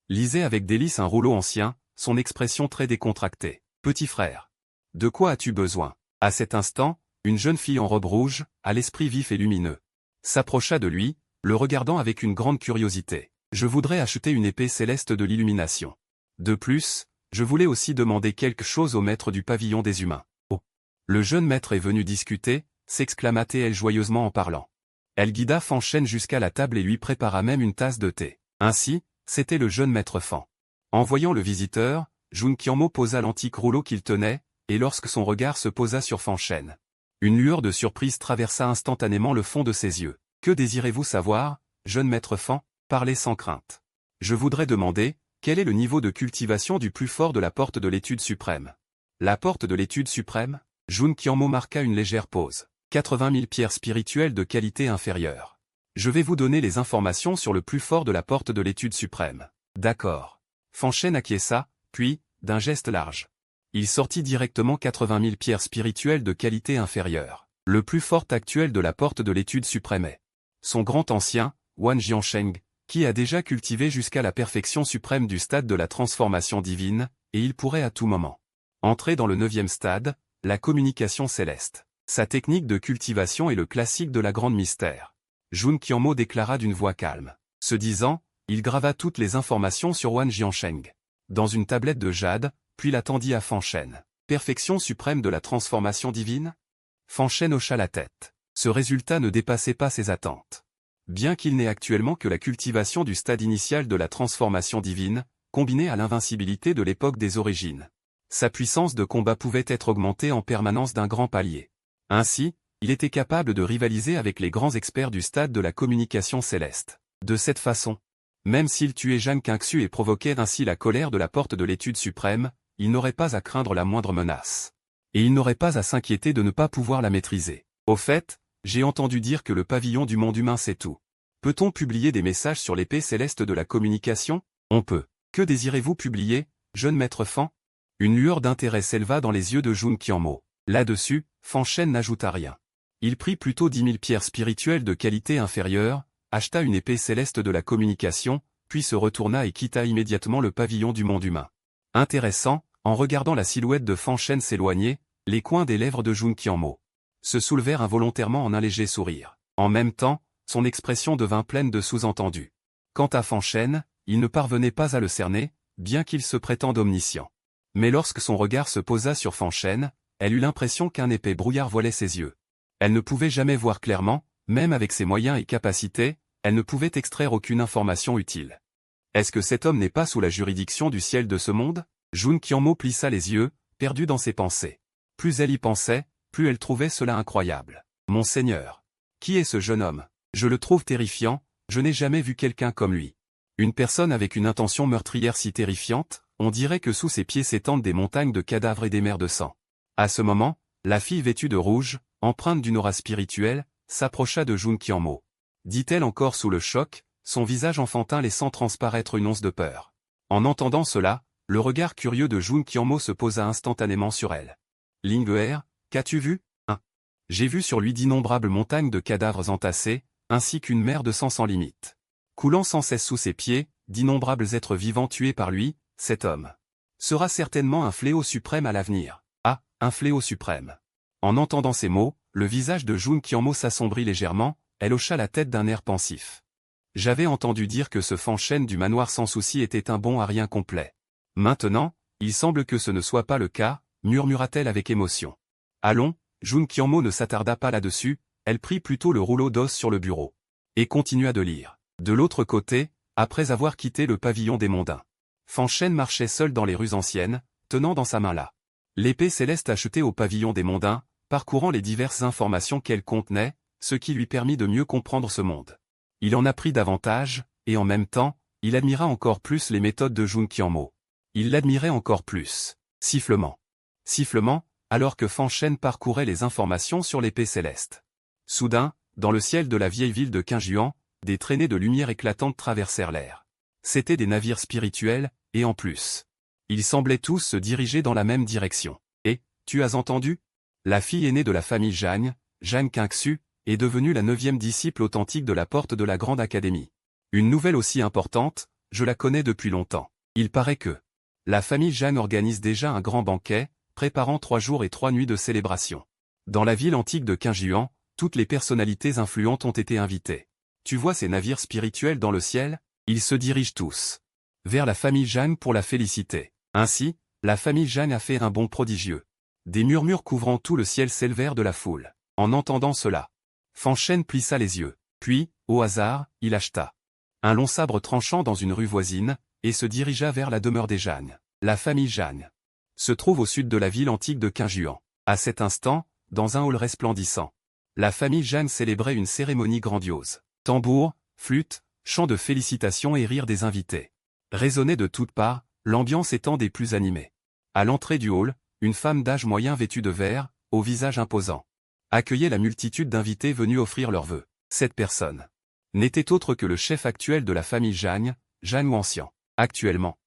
lisait avec délice un rouleau ancien, son expression très décontractée. Petit frère, de quoi as-tu besoin? À cet instant, une jeune fille en robe rouge, à l'esprit vif et lumineux, s'approcha de lui, le regardant avec une grande curiosité. Je voudrais acheter une épée céleste de l'illumination. De plus, je voulais aussi demander quelque chose au maître du pavillon des humains. Oh. Le jeune maître est venu discuter, s'exclama-t-elle joyeusement en parlant. Elle guida Fan Shen jusqu'à la table et lui prépara même une tasse de thé. Ainsi, c'était le jeune maître Fan. En voyant le visiteur, Jun Qianmo posa l'antique rouleau qu'il tenait, et lorsque son regard se posa sur Fan Shen, une lueur de surprise traversa instantanément le fond de ses yeux. Que désirez-vous savoir, jeune maître Fan? Parlez sans crainte. Je voudrais demander, quel est le niveau de cultivation du plus fort de la porte de l'étude suprême? La porte de l'étude suprême? Jun Qianmo marqua une légère pause. 80 000 pierres spirituelles de qualité inférieure. Je vais vous donner les informations sur le plus fort de la porte de l'étude suprême. D'accord. Fan Shen acquiesça, puis, d'un geste large, il sortit directement 80 000 pierres spirituelles de qualité inférieure. Le plus fort actuel de la porte de l'étude suprême est son grand ancien, Wan Jiansheng, qui a déjà cultivé jusqu'à la perfection suprême du stade de la transformation divine, et il pourrait à tout moment entrer dans le 9e stade, la communication céleste. Sa technique de cultivation est le classique de la grande mystère. Jun Qianmo déclara d'une voix calme. Ce disant, il grava toutes les informations sur Wan Jiansheng dans une tablette de jade, puis la tendit à Fan Shen. Perfection suprême de la transformation divine? Fan Shen hocha la tête. Ce résultat ne dépassait pas ses attentes. Bien qu'il n'ait actuellement que la cultivation du stade initial de la transformation divine, combinée à l'invincibilité de l'époque des origines, sa puissance de combat pouvait être augmentée en permanence d'un grand palier. Ainsi, il était capable de rivaliser avec les grands experts du stade de la communication céleste. De cette façon, même s'il tuait Zhang Qingxu et provoquait ainsi la colère de la porte de l'étude suprême, il n'aurait pas à craindre la moindre menace. Et il n'aurait pas à s'inquiéter de ne pas pouvoir la maîtriser. Au fait, j'ai entendu dire que le pavillon du monde humain c'est tout. Peut-on publier des messages sur l'épée céleste de la communication? On peut. Que désirez-vous publier, jeune maître Fan? Une lueur d'intérêt s'éleva dans les yeux de Jun Qianmo. Là-dessus, Fan Shen n'ajouta rien. Il prit plutôt 10 000 pierres spirituelles de qualité inférieure, acheta une épée céleste de la communication, puis se retourna et quitta immédiatement le pavillon du monde humain. Intéressant, en regardant la silhouette de Fan Shen s'éloigner, les coins des lèvres de Jun Qianmo se soulevèrent involontairement en un léger sourire. En même temps, son expression devint pleine de sous-entendus. Quant à Fan Shen, il ne parvenait pas à le cerner, bien qu'il se prétende omniscient. Mais lorsque son regard se posa sur Fan Shen, elle eut l'impression qu'un épais brouillard voilait ses yeux. Elle ne pouvait jamais voir clairement, même avec ses moyens et capacités, elle ne pouvait extraire aucune information utile. Est-ce que cet homme n'est pas sous la juridiction du ciel de ce monde? Jun Qianmo plissa les yeux, perdu dans ses pensées. Plus elle y pensait, plus elle trouvait cela incroyable. Monseigneur, qui est ce jeune homme? Je le trouve terrifiant, je n'ai jamais vu quelqu'un comme lui. Une personne avec une intention meurtrière si terrifiante, on dirait que sous ses pieds s'étendent des montagnes de cadavres et des mers de sang. À ce moment, la fille vêtue de rouge, empreinte d'une aura spirituelle, s'approcha de Jun Qianmo. Dit-elle encore sous le choc, son visage enfantin laissant transparaître une once de peur. En entendant cela, le regard curieux de Jun Qianmo se posa instantanément sur elle. Ling'er, qu'as-tu vu? J'ai vu sur lui d'innombrables montagnes de cadavres entassés, ainsi qu'une mer de sang sans limite. Coulant sans cesse sous ses pieds, d'innombrables êtres vivants tués par lui, cet homme sera certainement un fléau suprême à l'avenir. Ah, un fléau suprême. En entendant ces mots, le visage de Jun Qianmo s'assombrit légèrement, elle hocha la tête d'un air pensif. J'avais entendu dire que ce Fan Shen du manoir sans souci était un bon à rien complet. Maintenant, il semble que ce ne soit pas le cas, murmura-t-elle avec émotion. Allons, Jun Qianmo ne s'attarda pas là-dessus, elle prit plutôt le rouleau d'os sur le bureau. Et continua de lire. De l'autre côté, après avoir quitté le pavillon des mondains, Fan Shen marchait seul dans les rues anciennes, tenant dans sa main là l'épée céleste achetée au pavillon des mondains, parcourant les diverses informations qu'elle contenait, ce qui lui permit de mieux comprendre ce monde. Il en apprit davantage, et en même temps, il admira encore plus les méthodes de Jun Qianmo. Il l'admirait encore plus. Sifflement. Sifflement, alors que Fan Shen parcourait les informations sur l'épée céleste. Soudain, dans le ciel de la vieille ville de Qingjuan, des traînées de lumière éclatantes traversèrent l'air. C'étaient des navires spirituels, et en plus, ils semblaient tous se diriger dans la même direction. Et, tu as entendu? La fille aînée de la famille Zhang, Zhang Qingxu, est devenue la 9e disciple authentique de la porte de la Grande Académie. Une nouvelle aussi importante, je la connais depuis longtemps. Il paraît que la famille Zhang organise déjà un grand banquet, préparant 3 jours et 3 nuits de célébration. Dans la ville antique de Qingjuan, toutes les personnalités influentes ont été invitées. Tu vois ces navires spirituels dans le ciel? Ils se dirigent tous vers la famille Jeanne pour la féliciter. Ainsi, la famille Jeanne a fait un bond prodigieux. Des murmures couvrant tout le ciel s'élevèrent de la foule. En entendant cela, Fanchène plissa les yeux. Puis, au hasard, il acheta un long sabre tranchant dans une rue voisine, et se dirigea vers la demeure des Jeanne. La famille Jeanne se trouve au sud de la ville antique de Quinjuan. À cet instant, dans un hall resplendissant, la famille Jeanne célébrait une cérémonie grandiose. Tambours, flûtes, chants de félicitations et rires des invités résonnaient de toutes parts, l'ambiance étant des plus animées. À l'entrée du hall, une femme d'âge moyen vêtue de vert, au visage imposant, accueillait la multitude d'invités venus offrir leurs vœux. Cette personne n'était autre que le chef actuel de la famille Jeanne, Jeanne Ouancian. Actuellement,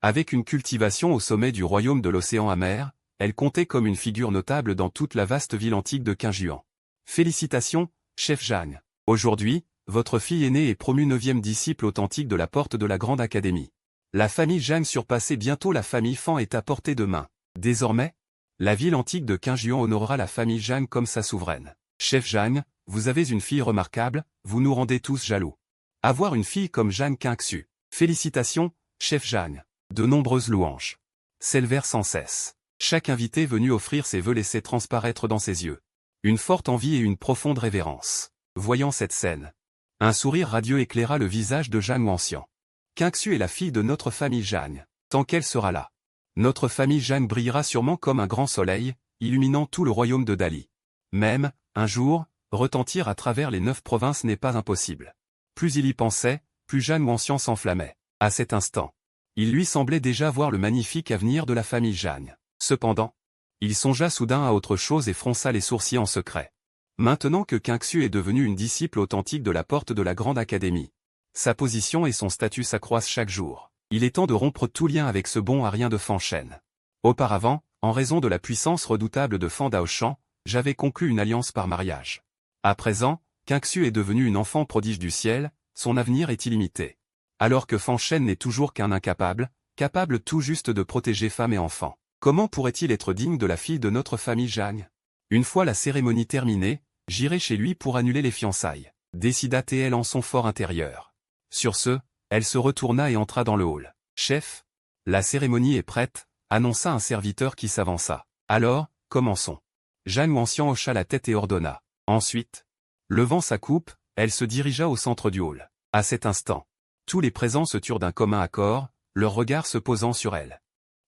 avec une cultivation au sommet du royaume de l'océan amer, elle comptait comme une figure notable dans toute la vaste ville antique de Quinjuan. Félicitations, chef Jeanne. Aujourd'hui, votre fille aînée est promue 9e disciple authentique de la porte de la Grande Académie. La famille Jeanne surpassait bientôt la famille Fan est à portée de main. Désormais, la ville antique de Quinjuan honorera la famille Jeanne comme sa souveraine. Chef Jeanne, vous avez une fille remarquable, vous nous rendez tous jaloux. Avoir une fille comme Jeanne Quinxu. Félicitations, chef Jeanne. De nombreuses louanges s'élevèrent sans cesse. Chaque invité venu offrir ses vœux laissait transparaître dans ses yeux une forte envie et une profonde révérence. Voyant cette scène, un sourire radieux éclaira le visage de Jeanne Ouancian. Quinxu est la fille de notre famille Jeanne. Tant qu'elle sera là, notre famille Jeanne brillera sûrement comme un grand soleil, illuminant tout le royaume de Dali. Même, un jour, retentir à travers les 9 provinces n'est pas impossible. Plus il y pensait, plus Jeanne Ouancian s'enflammait. À cet instant, il lui semblait déjà voir le magnifique avenir de la famille Jeanne. Cependant, il songea soudain à autre chose et fronça les sourcils en secret. Maintenant que Quinxu est devenue une disciple authentique de la porte de la Grande Académie, sa position et son statut s'accroissent chaque jour. Il est temps de rompre tout lien avec ce bon à rien de Fanchène. Auparavant, en raison de la puissance redoutable de Fan Daoshan, j'avais conclu une alliance par mariage. À présent, Quinxu est devenue une enfant prodige du ciel, son avenir est illimité. Alors que Fanchène n'est toujours qu'un incapable, capable tout juste de protéger femmes et enfants. Comment pourrait-il être digne de la fille de notre famille Jeanne? Une fois la cérémonie terminée, j'irai chez lui pour annuler les fiançailles, décida-t-elle en son fort intérieur. Sur ce, elle se retourna et entra dans le hall. Chef, la cérémonie est prête, annonça un serviteur qui s'avança. Alors, commençons. Jeanne Ouancian hocha la tête et ordonna. Ensuite, levant sa coupe, elle se dirigea au centre du hall. À cet instant, tous les présents se turent d'un commun accord, leurs regards se posant sur elle.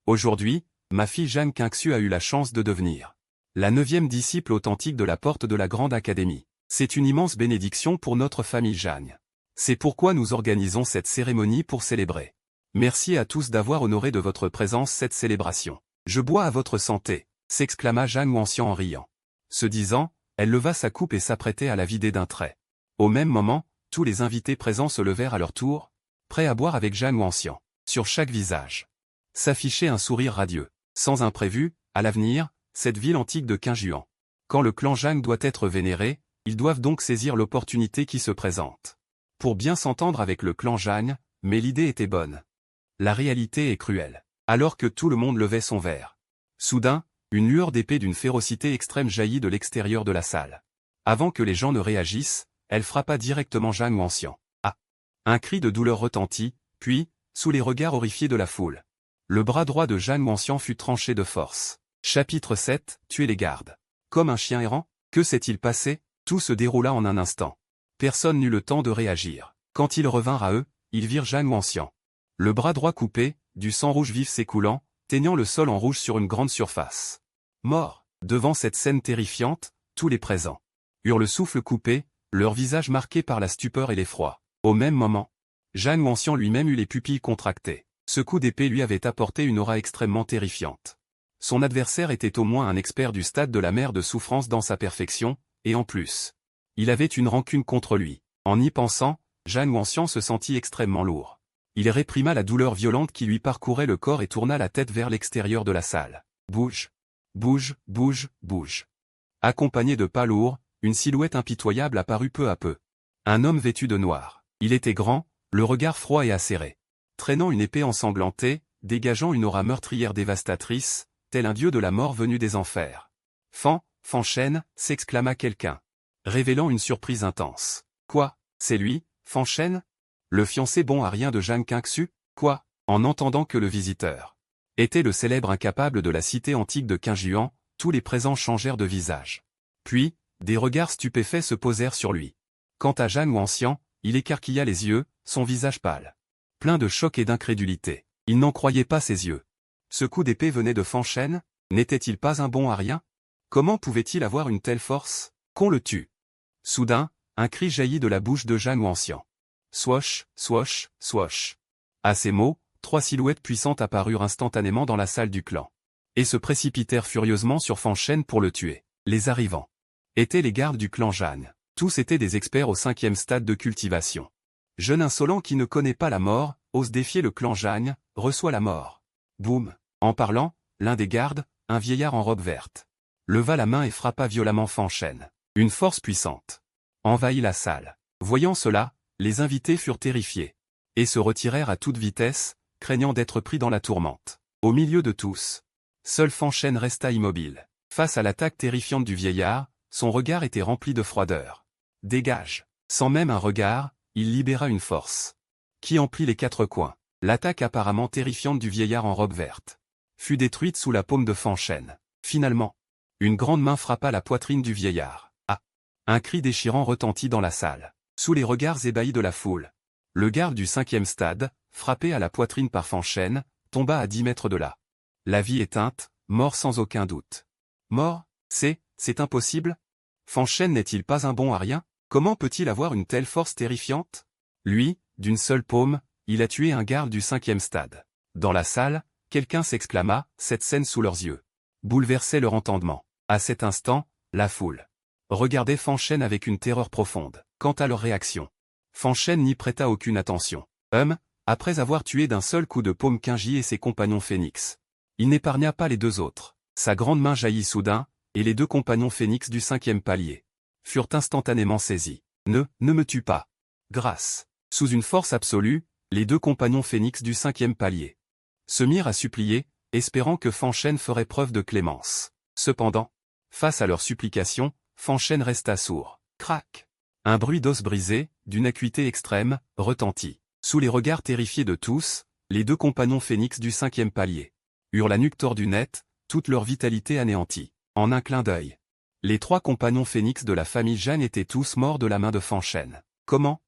Aujourd'hui, ma fille Jeanne Quinxu a eu la chance de devenir la 9e disciple authentique de la porte de la Grande Académie. C'est une immense bénédiction pour notre famille Jeanne. C'est pourquoi nous organisons cette cérémonie pour célébrer. Merci à tous d'avoir honoré de votre présence cette célébration. Je bois à votre santé, s'exclama Jeanne Ouancian en riant. Ce disant, elle leva sa coupe et s'apprêtait à la vider d'un trait. Au même moment, tous les invités présents se levèrent à leur tour, prêts à boire avec Jeanne Ouancian. Sur chaque visage s'affichait un sourire radieux. Sans imprévu, à l'avenir, cette ville antique de Quinjuan. Quand le clan Jeanne doit être vénéré, ils doivent donc saisir l'opportunité qui se présente. Pour bien s'entendre avec le clan Jeanne, mais l'idée était bonne. La réalité est cruelle. Alors que tout le monde levait son verre. Soudain, une lueur d'épée d'une férocité extrême jaillit de l'extérieur de la salle. Avant que les gens ne réagissent, elle frappa directement Jeanne Ouancian. Ah! Un cri de douleur retentit, puis, sous les regards horrifiés de la foule, le bras droit de Jeanne Ouancian fut tranché de force. Chapitre 7, tuer les gardes. Comme un chien errant, que s'est-il passé? Tout se déroula en un instant. Personne n'eut le temps de réagir. Quand ils revinrent à eux, ils virent Jeanne Ouancian. Le bras droit coupé, du sang rouge vif s'écoulant, teignant le sol en rouge sur une grande surface. Mort. Devant cette scène terrifiante, tous les présents eurent le souffle coupé, leur visage marqué par la stupeur et l'effroi. Au même moment, Jeanne Ouancian lui-même eut les pupilles contractées. Ce coup d'épée lui avait apporté une aura extrêmement terrifiante. Son adversaire était au moins un expert du stade de la mer de souffrance dans sa perfection, et en plus, il avait une rancune contre lui. En y pensant, Jeanne Ouancian se sentit extrêmement lourd. Il réprima la douleur violente qui lui parcourait le corps et tourna la tête vers l'extérieur de la salle. Bouge, bouge, bouge, bouge. Accompagné de pas lourds, une silhouette impitoyable apparut peu à peu. Un homme vêtu de noir. Il était grand, le regard froid et acéré. Traînant une épée ensanglantée, dégageant une aura meurtrière dévastatrice, tel un dieu de la mort venu des enfers. Fanchène, s'exclama quelqu'un, révélant une surprise intense. Quoi, c'est lui, Fanchène? Le fiancé bon à rien de Jeanne Quinxu, quoi? En entendant que le visiteur était le célèbre incapable de la cité antique de Quinjuan, tous les présents changèrent de visage. Puis, des regards stupéfaits se posèrent sur lui. Quant à Jeanne Ouancian, il écarquilla les yeux, son visage pâle. Plein de choc et d'incrédulité. Il n'en croyait pas ses yeux. Ce coup d'épée venait de Fanchène? N'était-il pas un bon à rien? Comment pouvait-il avoir une telle force? Qu'on le tue. Soudain, un cri jaillit de la bouche de Jeanne Ouancian. Swosh, swosh, swosh. À ces mots, 3 silhouettes puissantes apparurent instantanément dans la salle du clan. Et se précipitèrent furieusement sur Fanchène pour le tuer. Les arrivants étaient les gardes du clan Jeanne. Tous étaient des experts au 5e stade de cultivation. Jeune insolent qui ne connaît pas la mort, ose défier le clan Jeanne, reçoit la mort. Boum. En parlant, l'un des gardes, un vieillard en robe verte, leva la main et frappa violemment Fanchène. Une force puissante envahit la salle. Voyant cela, les invités furent terrifiés et se retirèrent à toute vitesse, craignant d'être pris dans la tourmente. Au milieu de tous, seul Fanchène resta immobile. Face à l'attaque terrifiante du vieillard, son regard était rempli de froideur. Dégage. Sans même un regard, il libéra une force qui emplit les 4 coins. L'attaque apparemment terrifiante du vieillard en robe verte fut détruite sous la paume de Fanchène. Finalement, une grande main frappa la poitrine du vieillard. Ah! Un cri déchirant retentit dans la salle. Sous les regards ébahis de la foule, le garde du 5e stade, frappé à la poitrine par Fanchène, tomba à 10 mètres de là. La vie éteinte, mort sans aucun doute. Mort? C'est impossible? Fanchène n'est-il pas un bon à rien? Comment peut-il avoir une telle force terrifiante? Lui, d'une seule paume, il a tué un garde du 5e stade. Dans la salle, quelqu'un s'exclama, cette scène sous leurs yeux bouleversait leur entendement. À cet instant, la foule regardait Fanchène avec une terreur profonde. Quant à leur réaction, Fanchène n'y prêta aucune attention. Après avoir tué d'un seul coup de paume Quinji et ses compagnons Phénix, il n'épargna pas les 2 autres. Sa grande main jaillit soudain, et les 2 compagnons Phénix du 5e palier furent instantanément saisis. Ne me tue pas. Grâce. Sous une force absolue, les 2 compagnons Phénix du 5e palier se mirent à supplier, espérant que Fanchène ferait preuve de clémence. Cependant, face à leurs supplications, Fanchène resta sourd. Crac! Un bruit d'os brisé, d'une acuité extrême, retentit. Sous les regards terrifiés de tous, les 2 compagnons Phénix du 5e palier eurent la nuque tordue net, toute leur vitalité anéantie. En un clin d'œil, les 3 compagnons Phénix de la famille Jeanne étaient tous morts de la main de Fanchène. Comment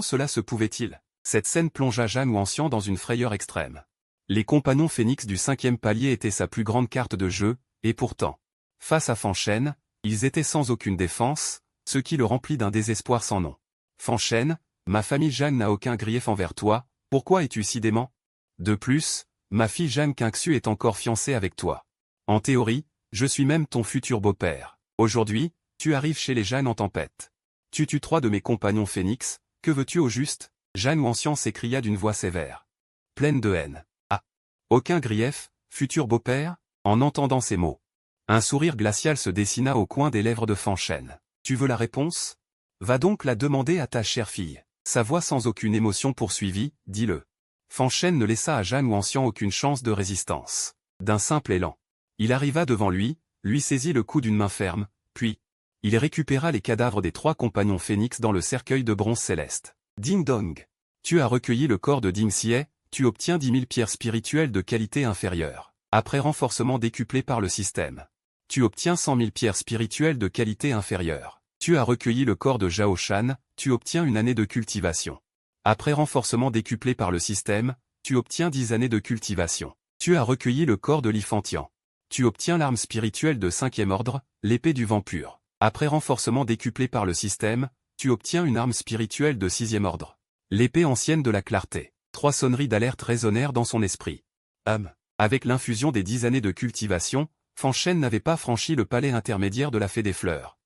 cela se pouvait-il? Cette scène plongea Jeanne Ouancian dans une frayeur extrême. Les compagnons Phénix du 5e palier étaient sa plus grande carte de jeu, et pourtant, face à Fanchène, ils étaient sans aucune défense, ce qui le remplit d'un désespoir sans nom. Fanchène, ma famille Jeanne n'a aucun grief envers toi, pourquoi es-tu si dément? De plus, ma fille Jeanne Quinxu est encore fiancée avec toi. En théorie, je suis même ton futur beau-père. Aujourd'hui, tu arrives chez les Jeanne en tempête. Tu tues 3 de mes compagnons Phénix, que veux-tu au juste? Jeanne Ouancian s'écria d'une voix sévère, pleine de haine. Ah! Aucun grief, futur beau-père? En entendant ces mots, un sourire glacial se dessina au coin des lèvres de Fanchène. Tu veux la réponse? Va donc la demander à ta chère fille. Sa voix sans aucune émotion poursuivit, dis-le. Fanchène ne laissa à Jeanne Ouancian aucune chance de résistance. D'un simple élan, il arriva devant lui saisit le cou d'une main ferme, puis, il récupéra les cadavres des 3 compagnons Phénix dans le cercueil de bronze céleste. Ding dong! Tu as recueilli le corps de Ding Xie, tu obtiens 10 000 pierres spirituelles de qualité inférieure. Après renforcement décuplé par le système, tu obtiens 100 000 pierres spirituelles de qualité inférieure. Tu as recueilli le corps de Zhao Shan, tu obtiens une année de cultivation. Après renforcement décuplé par le système, tu obtiens 10 années de cultivation. Tu as recueilli le corps de Li Fantian. Tu obtiens l'arme spirituelle de 5e ordre, l'épée du vent pur. Après renforcement décuplé par le système, tu obtiens une arme spirituelle de 6e ordre, l'épée ancienne de la clarté. 3 sonneries d'alerte résonnèrent dans son esprit. Avec l'infusion des 10 années de cultivation, Fanchène n'avait pas franchi le palais intermédiaire de la Fée des Fleurs.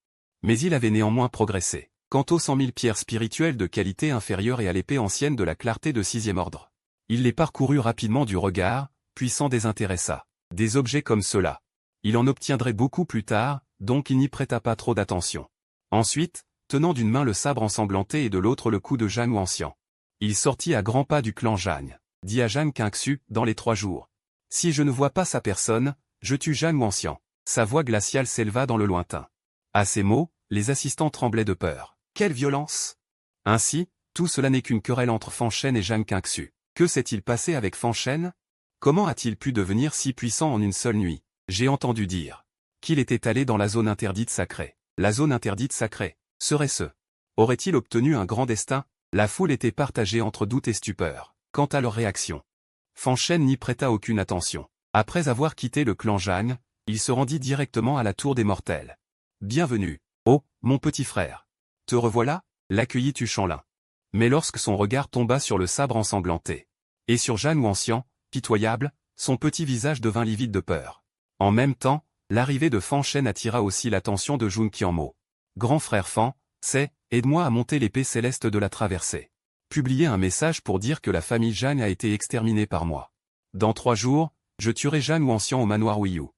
Mais il avait néanmoins progressé. Quant aux 100 000 pierres spirituelles de qualité inférieure et à l'épée ancienne de la clarté de 6e ordre, il les parcourut rapidement du regard, puis s'en désintéressa. Des objets comme ceux-là, il en obtiendrait beaucoup plus tard, donc il n'y prêta pas trop d'attention. Ensuite, tenant d'une main le sabre ensanglanté et de l'autre le cou de Jeanne Ouancian, il sortit à grands pas du clan Jeanne, dit à Jeanne Quinxu, dans les 3 jours. Si je ne vois pas sa personne, je tue Jeanne Ouancian. Sa voix glaciale s'éleva dans le lointain. À ces mots, les assistants tremblaient de peur. Quelle violence! Ainsi, Tout cela n'est qu'une querelle entre Fan Shen et Zhang Qingxu. Que s'est-il passé avec Fan Shen? Comment a-t-il pu devenir si puissant en une seule nuit? J'ai entendu dire qu'il était allé dans la zone interdite sacrée. La zone interdite sacrée, serait-ce? Aurait-il obtenu un grand destin? La foule était partagée entre doute et stupeur. Quant à leur réaction, Fan Shen n'y prêta aucune attention. Après avoir quitté le clan Zhang, il se rendit directement à la tour des mortels. Bienvenue. Oh, mon petit frère. Te revoilà? L'accueillit Tu Shanlin. Mais lorsque son regard tomba sur le sabre ensanglanté, et sur Zhang Wanxian, pitoyable, son petit visage devint livide de peur. En même temps, l'arrivée de Fan Shen attira aussi l'attention de Jun Qianmo. Grand frère Fan, aide-moi à monter l'épée céleste de la traversée. Publier un message pour dire que la famille Zhang a été exterminée par moi. Dans 3 jours, je tuerai Zhang Wanxian au manoir Huiyu.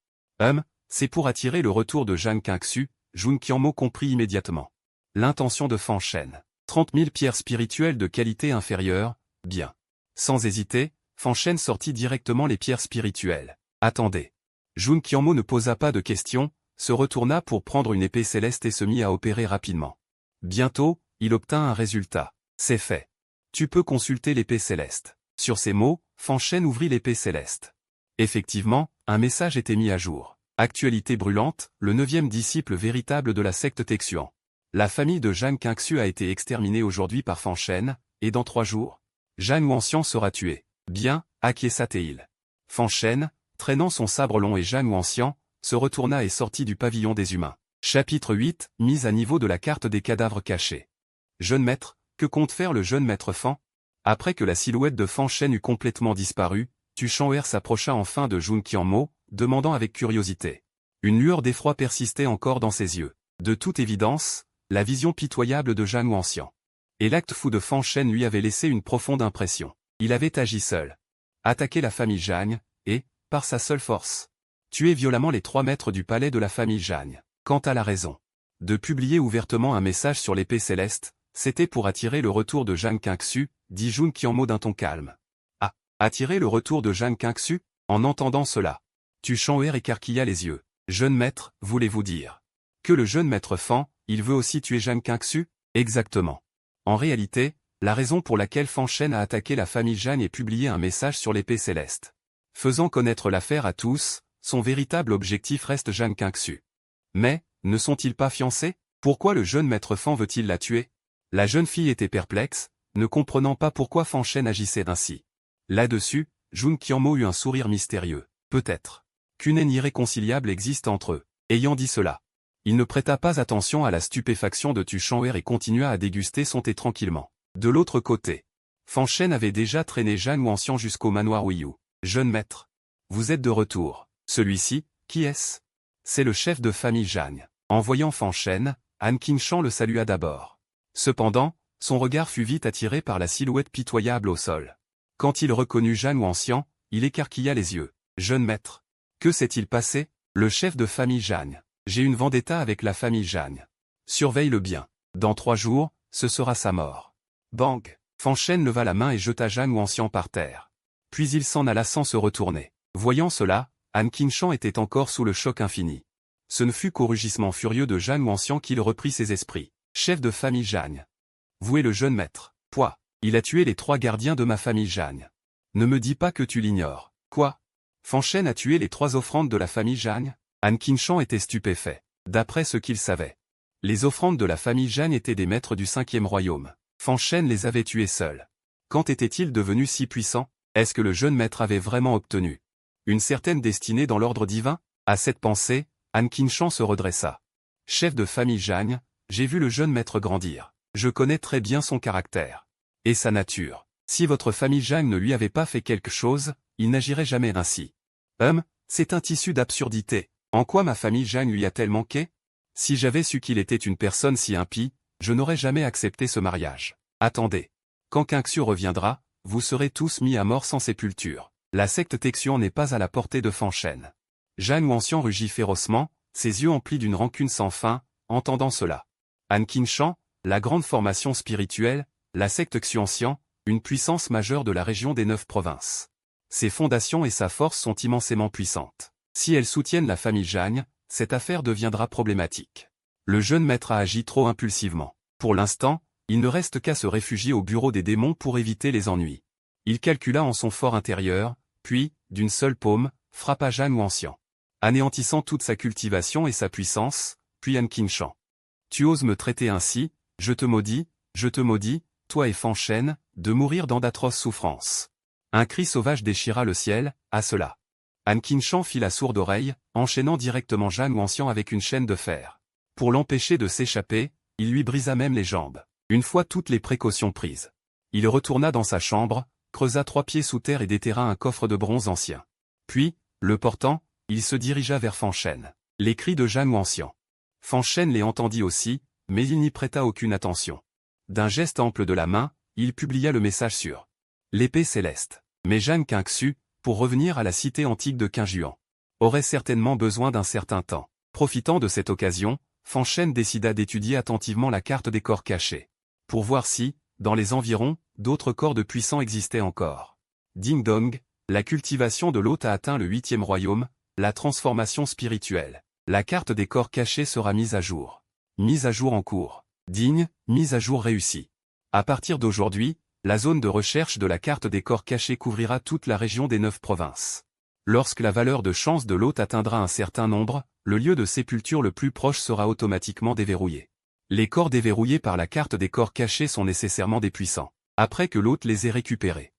C'est pour attirer le retour de Zhang Qingxu, Jun Qianmo comprit immédiatement. L'intention de Fan Shen. 30 000 pierres spirituelles de qualité inférieure, bien. Sans hésiter, Fan Shen sortit directement les pierres spirituelles. Attendez. Jun Qianmo ne posa pas de questions, se retourna pour prendre une épée céleste et se mit à opérer rapidement. Bientôt, il obtint un résultat. C'est fait. Tu peux consulter l'épée céleste. Sur ces mots, Fan Shen ouvrit l'épée céleste. Effectivement, un message était mis à jour. Actualité brûlante, le 9e disciple véritable de la secte Texuan. La famille de Zhang Qingxu a été exterminée aujourd'hui par Fan Shen, et dans 3 jours, Zhang Wanxian sera tué. Bien, acquiesça-t-il. Fan Shen, traînant son sabre long et Zhang Wanxian, se retourna et sortit du pavillon des humains. Chapitre 8, mise à niveau de la carte des cadavres cachés. Jeune maître, que compte faire le jeune maître Fan? Après que la silhouette de Fan Shen eut complètement disparu, Tu Shan'er s'approcha enfin de Jun Qianmo, demandant avec curiosité. Une lueur d'effroi persistait encore dans ses yeux. De toute évidence, la vision pitoyable de Zhang Wanxian. Et l'acte fou de Fan Shen lui avait laissé une profonde impression. Il avait agi seul. Attaqué la famille Zhang, et, par sa seule force, tué violemment les 3 maîtres du palais de la famille Zhang. Quant à la raison de publier ouvertement un message sur l'épée céleste, c'était pour attirer le retour de Zhang Qingxu, dit Jun Qianmo d'un ton calme. Ah, attirer le retour de Zhang Qingxu? En entendant cela, Tu Shan'er écarquilla les yeux. Jeune maître, voulez-vous dire que le jeune maître Fan, il veut aussi tuer Zhang Qingxu? Exactement. En réalité, la raison pour laquelle Fan Shen a attaqué la famille Zhang et publié un message sur l'épée céleste, faisant connaître l'affaire à tous, son véritable objectif reste Zhang Qingxu. Mais, ne sont-ils pas fiancés? Pourquoi le jeune maître Fan veut-il la tuer? La jeune fille était perplexe, ne comprenant pas pourquoi Fan Shen agissait ainsi. Là-dessus, Jun Qianmo eut un sourire mystérieux. Peut-être qu'une haine irréconciliable existe entre eux. Ayant dit cela, il ne prêta pas attention à la stupéfaction de Tu Shan'er et continua à déguster son thé tranquillement. De l'autre côté, Fan Shen avait déjà traîné Zhang Wanxian jusqu'au manoir Huiyu. Jeune maître, vous êtes de retour. Celui-ci, qui est-ce? C'est le chef de famille Zhang. En voyant Fan Shen, Han Qingshan le salua d'abord. Cependant, son regard fut vite attiré par la silhouette pitoyable au sol. Quand il reconnut Zhang Wanxian, il écarquilla les yeux. Jeune maître, que s'est-il passé? Le chef de famille Zhang. J'ai une vendetta avec la famille Zhang. Surveille-le bien. Dans 3 jours, ce sera sa mort. Bang! Fan Shen leva la main et jeta Zhang Wanxian par terre. Puis il s'en alla sans se retourner. Voyant cela, Han Qingshan était encore sous le choc infini. Ce ne fut qu'au rugissement furieux de Zhang Wanxian qu'il reprit ses esprits. Chef de famille Zhang. Vous et le jeune maître. Quoi? Il a tué les 3 gardiens de ma famille Zhang. Ne me dis pas que tu l'ignores. Quoi? Fan Shen a tué les 3 offrandes de la famille Zhang? Han Qingshan était stupéfait. D'après ce qu'il savait, les offrandes de la famille Zhang étaient des maîtres du 5e royaume. Fan Shen les avait tués seuls. Quand était-il devenu si puissant? Est-ce que le jeune maître avait vraiment obtenu une certaine destinée dans l'ordre divin? À cette pensée, Han Qingshan se redressa. Chef de famille Zhang, j'ai vu le jeune maître grandir. Je connais très bien son caractère. Et sa nature. Si votre famille Zhang ne lui avait pas fait quelque chose, il n'agirait jamais ainsi. C'est un tissu d'absurdité. En quoi ma famille Zhang lui a-t-elle manqué? Si j'avais su qu'il était une personne si impie, je n'aurais jamais accepté ce mariage. Attendez. Quand Qingxu reviendra, vous serez tous mis à mort sans sépulture. La secte Texuan n'est pas à la portée de Fan Shen. Zhang Wanxian rugit férocement, ses yeux emplis d'une rancune sans fin, entendant cela. Han Qingshan, la grande formation spirituelle, la secte Xuanxian, une puissance majeure de la région des 9 provinces. Ses fondations et sa force sont immensément puissantes. Si elles soutiennent la famille Zhang, cette affaire deviendra problématique. Le jeune maître a agi trop impulsivement. Pour l'instant, Il ne reste qu'à se réfugier au bureau des démons pour éviter les ennuis. Il calcula en son fort intérieur, puis, d'une seule paume, frappa Zhang Wuanxian, anéantissant toute sa cultivation et sa puissance, puis An Qingshan. Tu oses me traiter ainsi, je te maudis, toi et Fan Shen, de mourir dans d'atroces souffrances. Un cri sauvage déchira le ciel, à cela. An Qingshan fit la sourde oreille, enchaînant directement Zhang Wuanxian avec une chaîne de fer. Pour l'empêcher de s'échapper, il lui brisa même les jambes. Une fois toutes les précautions prises, il retourna dans sa chambre, creusa 3 pieds sous terre et déterra un coffre de bronze ancien. Puis, le portant, il se dirigea vers Fan Shen. Les cris de Zhang Wuanxian. Fan Shen les entendit aussi, mais il n'y prêta aucune attention. D'un geste ample de la main, il publia le message sur l'épée céleste. Mais Zhang Qingxu, pour revenir à la cité antique de Qingjuan, aurait certainement besoin d'un certain temps. Profitant de cette occasion, Fan Shen décida d'étudier attentivement la carte des corps cachés, pour voir si, dans les environs, d'autres corps de puissants existaient encore. Ding dong, la cultivation de l'hôte a atteint le 8e royaume, la transformation spirituelle. La carte des corps cachés sera mise à jour. Mise à jour en cours. Ding, mise à jour réussie. À partir d'aujourd'hui, la zone de recherche de la carte des corps cachés couvrira toute la région des 9 provinces. Lorsque la valeur de chance de l'hôte atteindra un certain nombre, le lieu de sépulture le plus proche sera automatiquement déverrouillé. Les corps déverrouillés par la carte des corps cachés sont nécessairement des puissants, après que l'hôte les ait récupérés.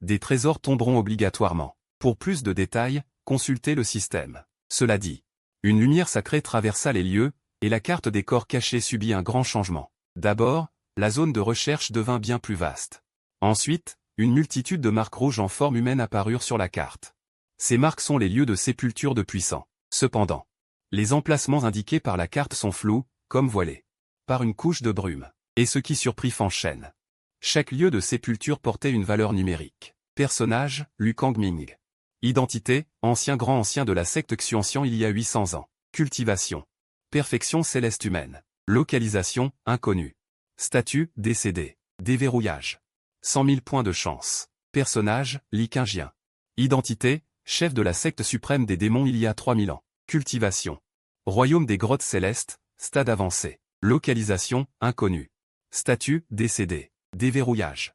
Des trésors tomberont obligatoirement. Pour plus de détails, consultez le système. Cela dit, une lumière sacrée traversa les lieux, et la carte des corps cachés subit un grand changement. D'abord, la zone de recherche devint bien plus vaste. Ensuite, une multitude de marques rouges en forme humaine apparurent sur la carte. Ces marques sont les lieux de sépulture de puissants. Cependant, les emplacements indiqués par la carte sont flous, comme voilés par une couche de brume. Et ce qui surprit Fan Shen. Chaque lieu de sépulture portait une valeur numérique. Personnage, Lu Kangming. Identité, ancien grand ancien de la secte Xuanxian il y a 800 ans. Cultivation. Perfection céleste humaine. Localisation, inconnue. Statut, décédé. Déverrouillage. 100 000 points de chance. Personnage, Li Qingjian. Identité, chef de la secte suprême des démons il y a 3000 ans. Cultivation. Royaume des grottes célestes, stade avancé. Localisation, inconnue. Statut, décédé. Déverrouillage.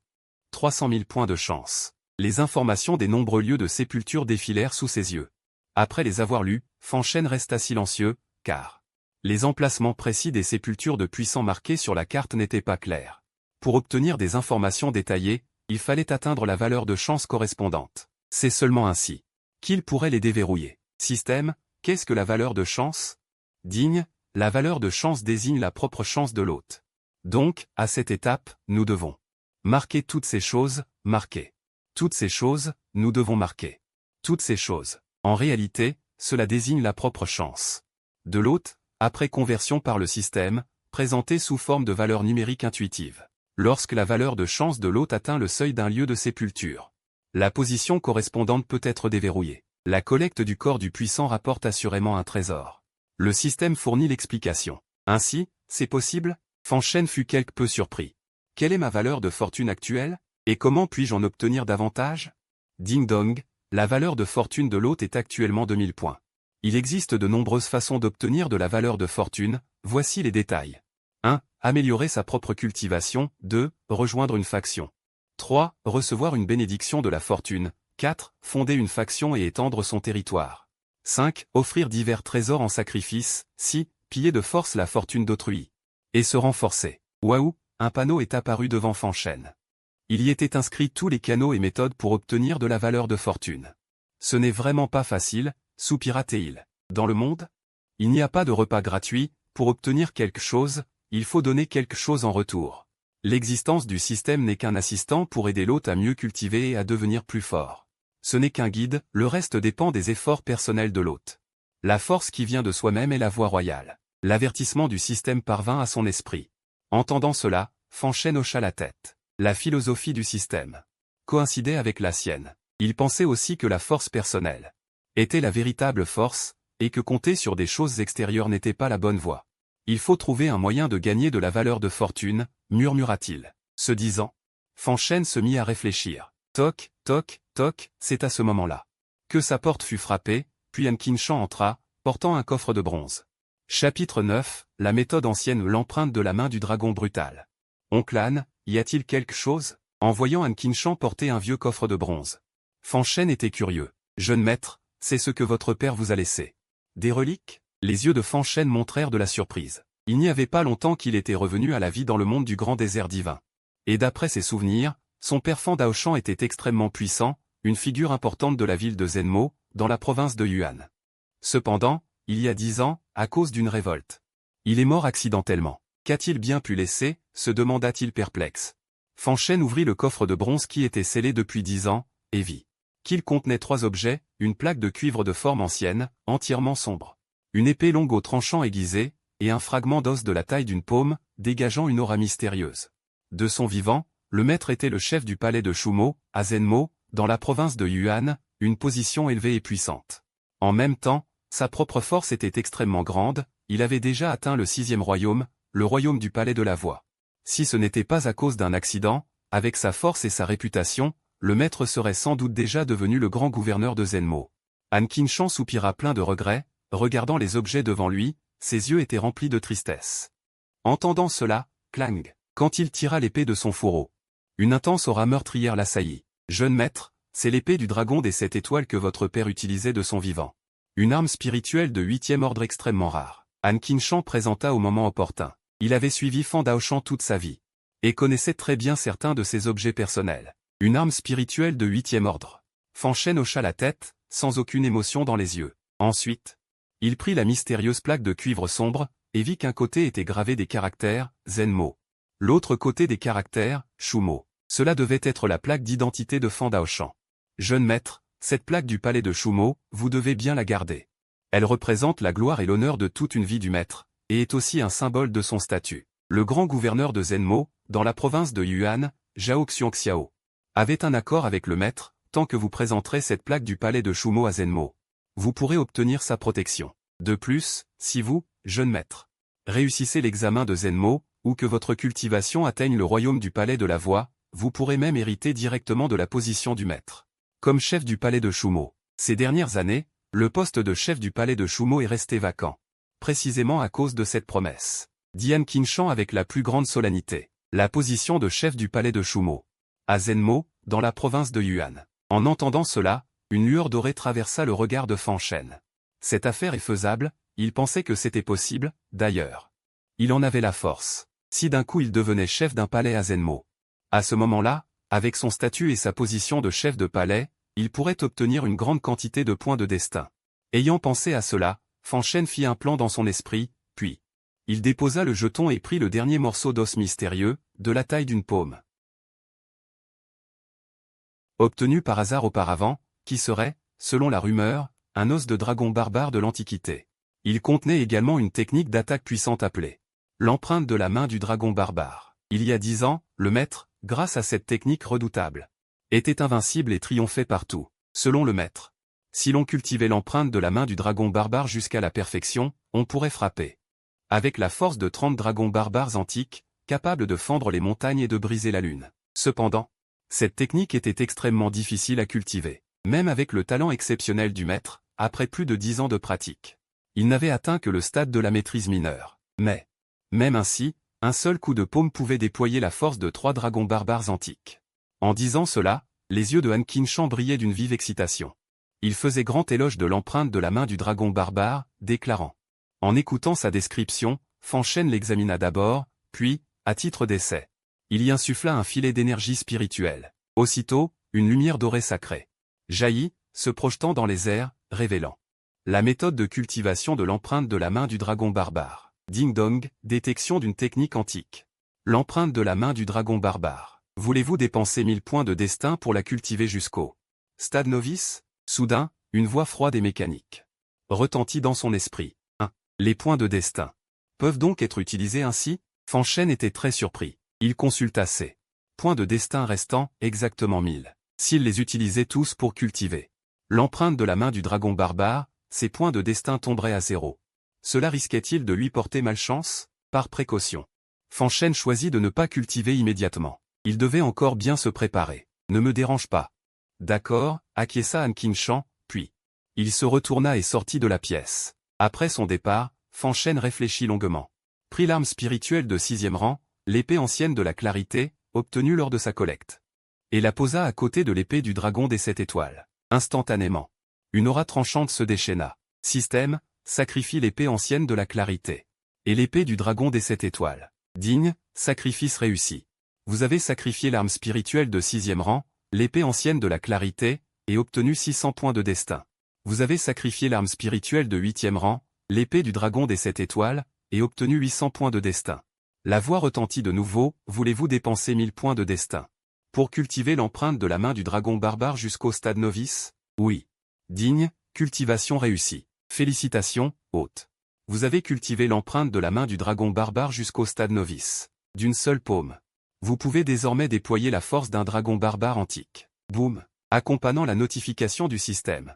300 000 points de chance. Les informations des nombreux lieux de sépulture défilèrent sous ses yeux. Après les avoir lus, Fan Shen resta silencieux, car les emplacements précis des sépultures de puissants marqués sur la carte n'étaient pas clairs. Pour obtenir des informations détaillées, il fallait atteindre la valeur de chance correspondante. C'est seulement ainsi qu'il pourrait les déverrouiller. Système, qu'est-ce que la valeur de chance? Digne, la valeur de chance désigne la propre chance de l'hôte. Donc, à cette étape, nous devons marquer toutes ces choses, marquer. Toutes ces choses, nous devons marquer. Toutes ces choses. En réalité, cela désigne la propre chance de l'hôte, après conversion par le système, présentée sous forme de valeur numérique intuitive. Lorsque la valeur de chance de l'hôte atteint le seuil d'un lieu de sépulture, la position correspondante peut être déverrouillée. La collecte du corps du puissant rapporte assurément un trésor. Le système fournit l'explication. Ainsi, c'est possible? Fan Shen fut quelque peu surpris. Quelle est ma valeur de fortune actuelle? Et comment puis-je en obtenir davantage? Ding dong, la valeur de fortune de l'hôte est actuellement 2000 points. Il existe de nombreuses façons d'obtenir de la valeur de fortune, voici les détails. 1. Améliorer sa propre cultivation. 2. Rejoindre une faction. 3. Recevoir une bénédiction de la fortune. 4. Fonder une faction et étendre son territoire. 5. Offrir divers trésors en sacrifice. 6. Piller de force la fortune d'autrui. Et se renforcer. Waouh, un panneau est apparu devant Fan Shen. Il y était inscrit tous les canaux et méthodes pour obtenir de la valeur de fortune. Ce n'est vraiment pas facile, soupira-t-il. Dans le monde, il n'y a pas de repas gratuit, pour obtenir quelque chose, il faut donner quelque chose en retour. L'existence du système n'est qu'un assistant pour aider l'hôte à mieux cultiver et à devenir plus fort. Ce n'est qu'un guide, le reste dépend des efforts personnels de l'hôte. La force qui vient de soi-même est la voie royale. L'avertissement du système parvint à son esprit. Entendant cela, Fan Shen hocha la tête. La philosophie du système coïncidait avec la sienne. Il pensait aussi que la force personnelle était la véritable force, et que compter sur des choses extérieures n'était pas la bonne voie. Il faut trouver un moyen de gagner de la valeur de fortune, murmura-t-il. Ce disant, Fan Shen se mit à réfléchir. Toc, toc, toc, c'est à ce moment-là que sa porte fut frappée, puis An Qingshan entra, portant un coffre de bronze. Chapitre 9, la méthode ancienne, l'empreinte de la main du dragon brutal. Oncle Han, y a-t-il quelque chose? En voyant Han Qinshan porter un vieux coffre de bronze. Fan Shen était curieux. Jeune maître, c'est ce que votre père vous a laissé. Des reliques? Les yeux de Fan Shen montrèrent de la surprise. Il n'y avait pas longtemps qu'il était revenu à la vie dans le monde du grand désert divin. Et d'après ses souvenirs, son père Fan Daoshan était extrêmement puissant, une figure importante de la ville de Zhenmo, dans la province de Yuan. Cependant, il y a 10 ans, à cause d'une révolte. Il est mort accidentellement. Qu'a-t-il bien pu laisser, se demanda-t-il perplexe. Fan Shen ouvrit le coffre de bronze qui était scellé depuis 10 ans, et vit qu'il contenait 3 objets, une plaque de cuivre de forme ancienne, entièrement sombre. Une épée longue au tranchant aiguisé, et un fragment d'os de la taille d'une paume, dégageant une aura mystérieuse. De son vivant, le maître était le chef du palais de Shumo, à Zhenmo, dans la province de Yuan, une position élevée et puissante. En même temps, sa propre force était extrêmement grande, il avait déjà atteint le 6e royaume, le royaume du palais de la voix. Si ce n'était pas à cause d'un accident, avec sa force et sa réputation, le maître serait sans doute déjà devenu le grand gouverneur de Zhenmo. Han Qinshan soupira plein de regrets, regardant les objets devant lui, ses yeux étaient remplis de tristesse. Entendant cela, clang, quand il tira l'épée de son fourreau. Une intense aura meurtrière l'assaillit. Jeune maître, c'est l'épée du dragon des 7 étoiles que votre père utilisait de son vivant. Une arme spirituelle de 8e ordre extrêmement rare. Han Qinshan présenta au moment opportun. Il avait suivi Fan Daoshan toute sa vie. Et connaissait très bien certains de ses objets personnels. Une arme spirituelle de 8e ordre. Fan Shen hocha la tête, sans aucune émotion dans les yeux. Ensuite, il prit la mystérieuse plaque de cuivre sombre, et vit qu'un côté était gravé des caractères, Zhenmo. L'autre côté des caractères, Shumo. Cela devait être la plaque d'identité de Fan Daoshan. Jeune maître, cette plaque du palais de Shumo, vous devez bien la garder. Elle représente la gloire et l'honneur de toute une vie du maître, et est aussi un symbole de son statut. Le grand gouverneur de Zhenmo, dans la province de Yuan, Zhao Xiongxiao, avait un accord avec le maître, tant que vous présenterez cette plaque du palais de Shumo à Zhenmo. Vous pourrez obtenir sa protection. De plus, si vous, jeune maître, réussissez l'examen de Zhenmo, ou que votre cultivation atteigne le royaume du palais de la voix, vous pourrez même hériter directement de la position du maître. Comme chef du palais de Shumo. Ces dernières années, le poste de chef du palais de Shumo est resté vacant. Précisément à cause de cette promesse. Dit Han Qinshan avec la plus grande solennité. La position de chef du palais de Shumo. À Zhenmo, dans la province de Yuan. En entendant cela, une lueur dorée traversa le regard de Fan Shen. Cette affaire est faisable, il pensait que c'était possible, d'ailleurs. Il en avait la force. Si d'un coup il devenait chef d'un palais à Zhenmo. À ce moment-là, avec son statut et sa position de chef de palais, il pourrait obtenir une grande quantité de points de destin. Ayant pensé à cela, Fan Shen fit un plan dans son esprit, puis il déposa le jeton et prit le dernier morceau d'os mystérieux, de la taille d'une paume. Obtenu par hasard auparavant, qui serait, selon la rumeur, un os de dragon barbare de l'Antiquité. Il contenait également une technique d'attaque puissante appelée l'empreinte de la main du dragon barbare. Il y a 10 ans, le maître, grâce à cette technique redoutable, était invincible et triomphait partout, selon le maître. Si l'on cultivait l'empreinte de la main du dragon barbare jusqu'à la perfection, on pourrait frapper avec la force de 30 dragons barbares antiques, capables de fendre les montagnes et de briser la lune. Cependant, cette technique était extrêmement difficile à cultiver. Même avec le talent exceptionnel du maître, après plus de 10 ans de pratique, il n'avait atteint que le stade de la maîtrise mineure. Mais, même ainsi, un seul coup de paume pouvait déployer la force de 3 dragons barbares antiques. En disant cela, les yeux de Han Qinshan brillaient d'une vive excitation. Il faisait grand éloge de l'empreinte de la main du dragon barbare, déclarant. En écoutant sa description, Fan Shen l'examina d'abord, puis, à titre d'essai, il y insuffla un filet d'énergie spirituelle. Aussitôt, une lumière dorée sacrée jaillit, se projetant dans les airs, révélant la méthode de cultivation de l'empreinte de la main du dragon barbare. Ding-dong, détection d'une technique antique. L'empreinte de la main du dragon barbare. Voulez-vous dépenser 1000 points de destin pour la cultiver jusqu'au stade novice? Soudain, une voix froide et mécanique retentit dans son esprit. Les points de destin peuvent donc être utilisés ainsi? Fan Shen était très surpris. Il consulta ses points de destin restant, exactement 1000. S'il les utilisait tous pour cultiver l'empreinte de la main du dragon barbare, ses points de destin tomberaient à 0. Cela risquait-il de lui porter malchance? Par précaution, Fan Shen choisit de ne pas cultiver immédiatement. Il devait encore bien se préparer. Ne me dérange pas. D'accord, acquiesça Han Qinshan, puis il se retourna et sortit de la pièce. Après son départ, Fan Shen réfléchit longuement. Prit l'arme spirituelle de 6e rang, l'épée ancienne de la clarité, obtenue lors de sa collecte. Et la posa à côté de l'épée du dragon des 7 étoiles. Instantanément. Une aura tranchante se déchaîna. Système, sacrifie l'épée ancienne de la clarité. Et l'épée du dragon des 7 étoiles. Digne, sacrifice réussi. Vous avez sacrifié l'arme spirituelle de 6e rang, l'épée ancienne de la clarité, et obtenu 600 points de destin. Vous avez sacrifié l'arme spirituelle de 8e rang, l'épée du dragon des 7 étoiles, et obtenu 800 points de destin. La voix retentit de nouveau, voulez-vous dépenser 1000 points de destin pour cultiver l'empreinte de la main du dragon barbare jusqu'au stade novice? Oui. Digne, cultivation réussie. Félicitations, hôte. Vous avez cultivé l'empreinte de la main du dragon barbare jusqu'au stade novice. D'une seule paume. Vous pouvez désormais déployer la force d'un dragon barbare antique. Boum. Accompagnant la notification du système.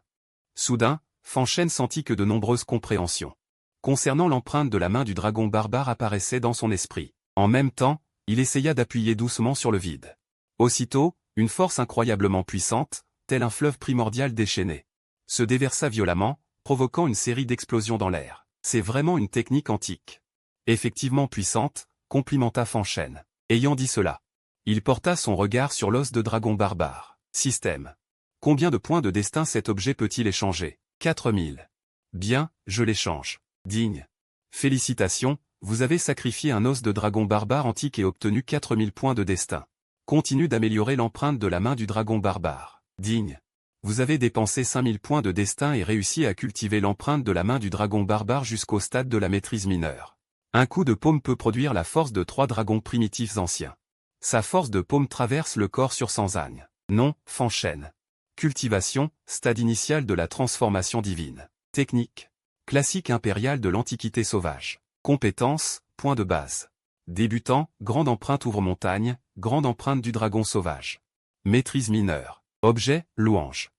Soudain, Fan Shen sentit que de nombreuses compréhensions concernant l'empreinte de la main du dragon barbare apparaissaient dans son esprit. En même temps, il essaya d'appuyer doucement sur le vide. Aussitôt, une force incroyablement puissante, tel un fleuve primordial déchaîné, se déversa violemment, provoquant une série d'explosions dans l'air. C'est vraiment une technique antique. Effectivement puissante, complimenta Fan Shen. Ayant dit cela, il porta son regard sur l'os de dragon barbare. Système. Combien de points de destin cet objet peut-il échanger? 4000. Bien, je l'échange. Digne. Félicitations, vous avez sacrifié un os de dragon barbare antique et obtenu 4000 points de destin. Continue d'améliorer l'empreinte de la main du dragon barbare. Digne. Vous avez dépensé 5000 points de destin et réussi à cultiver l'empreinte de la main du dragon barbare jusqu'au stade de la maîtrise mineure. Un coup de paume peut produire la force de 3 dragons primitifs anciens. Sa force de paume traverse le corps sur Sanzagne. Non, Fan Shen. Cultivation, stade initial de la transformation divine. Technique. Classique impérial de l'Antiquité sauvage. Compétences, point de base. Débutant, grande empreinte ouvre-montagne, grande empreinte du dragon sauvage. Maîtrise mineure. Objet, louange.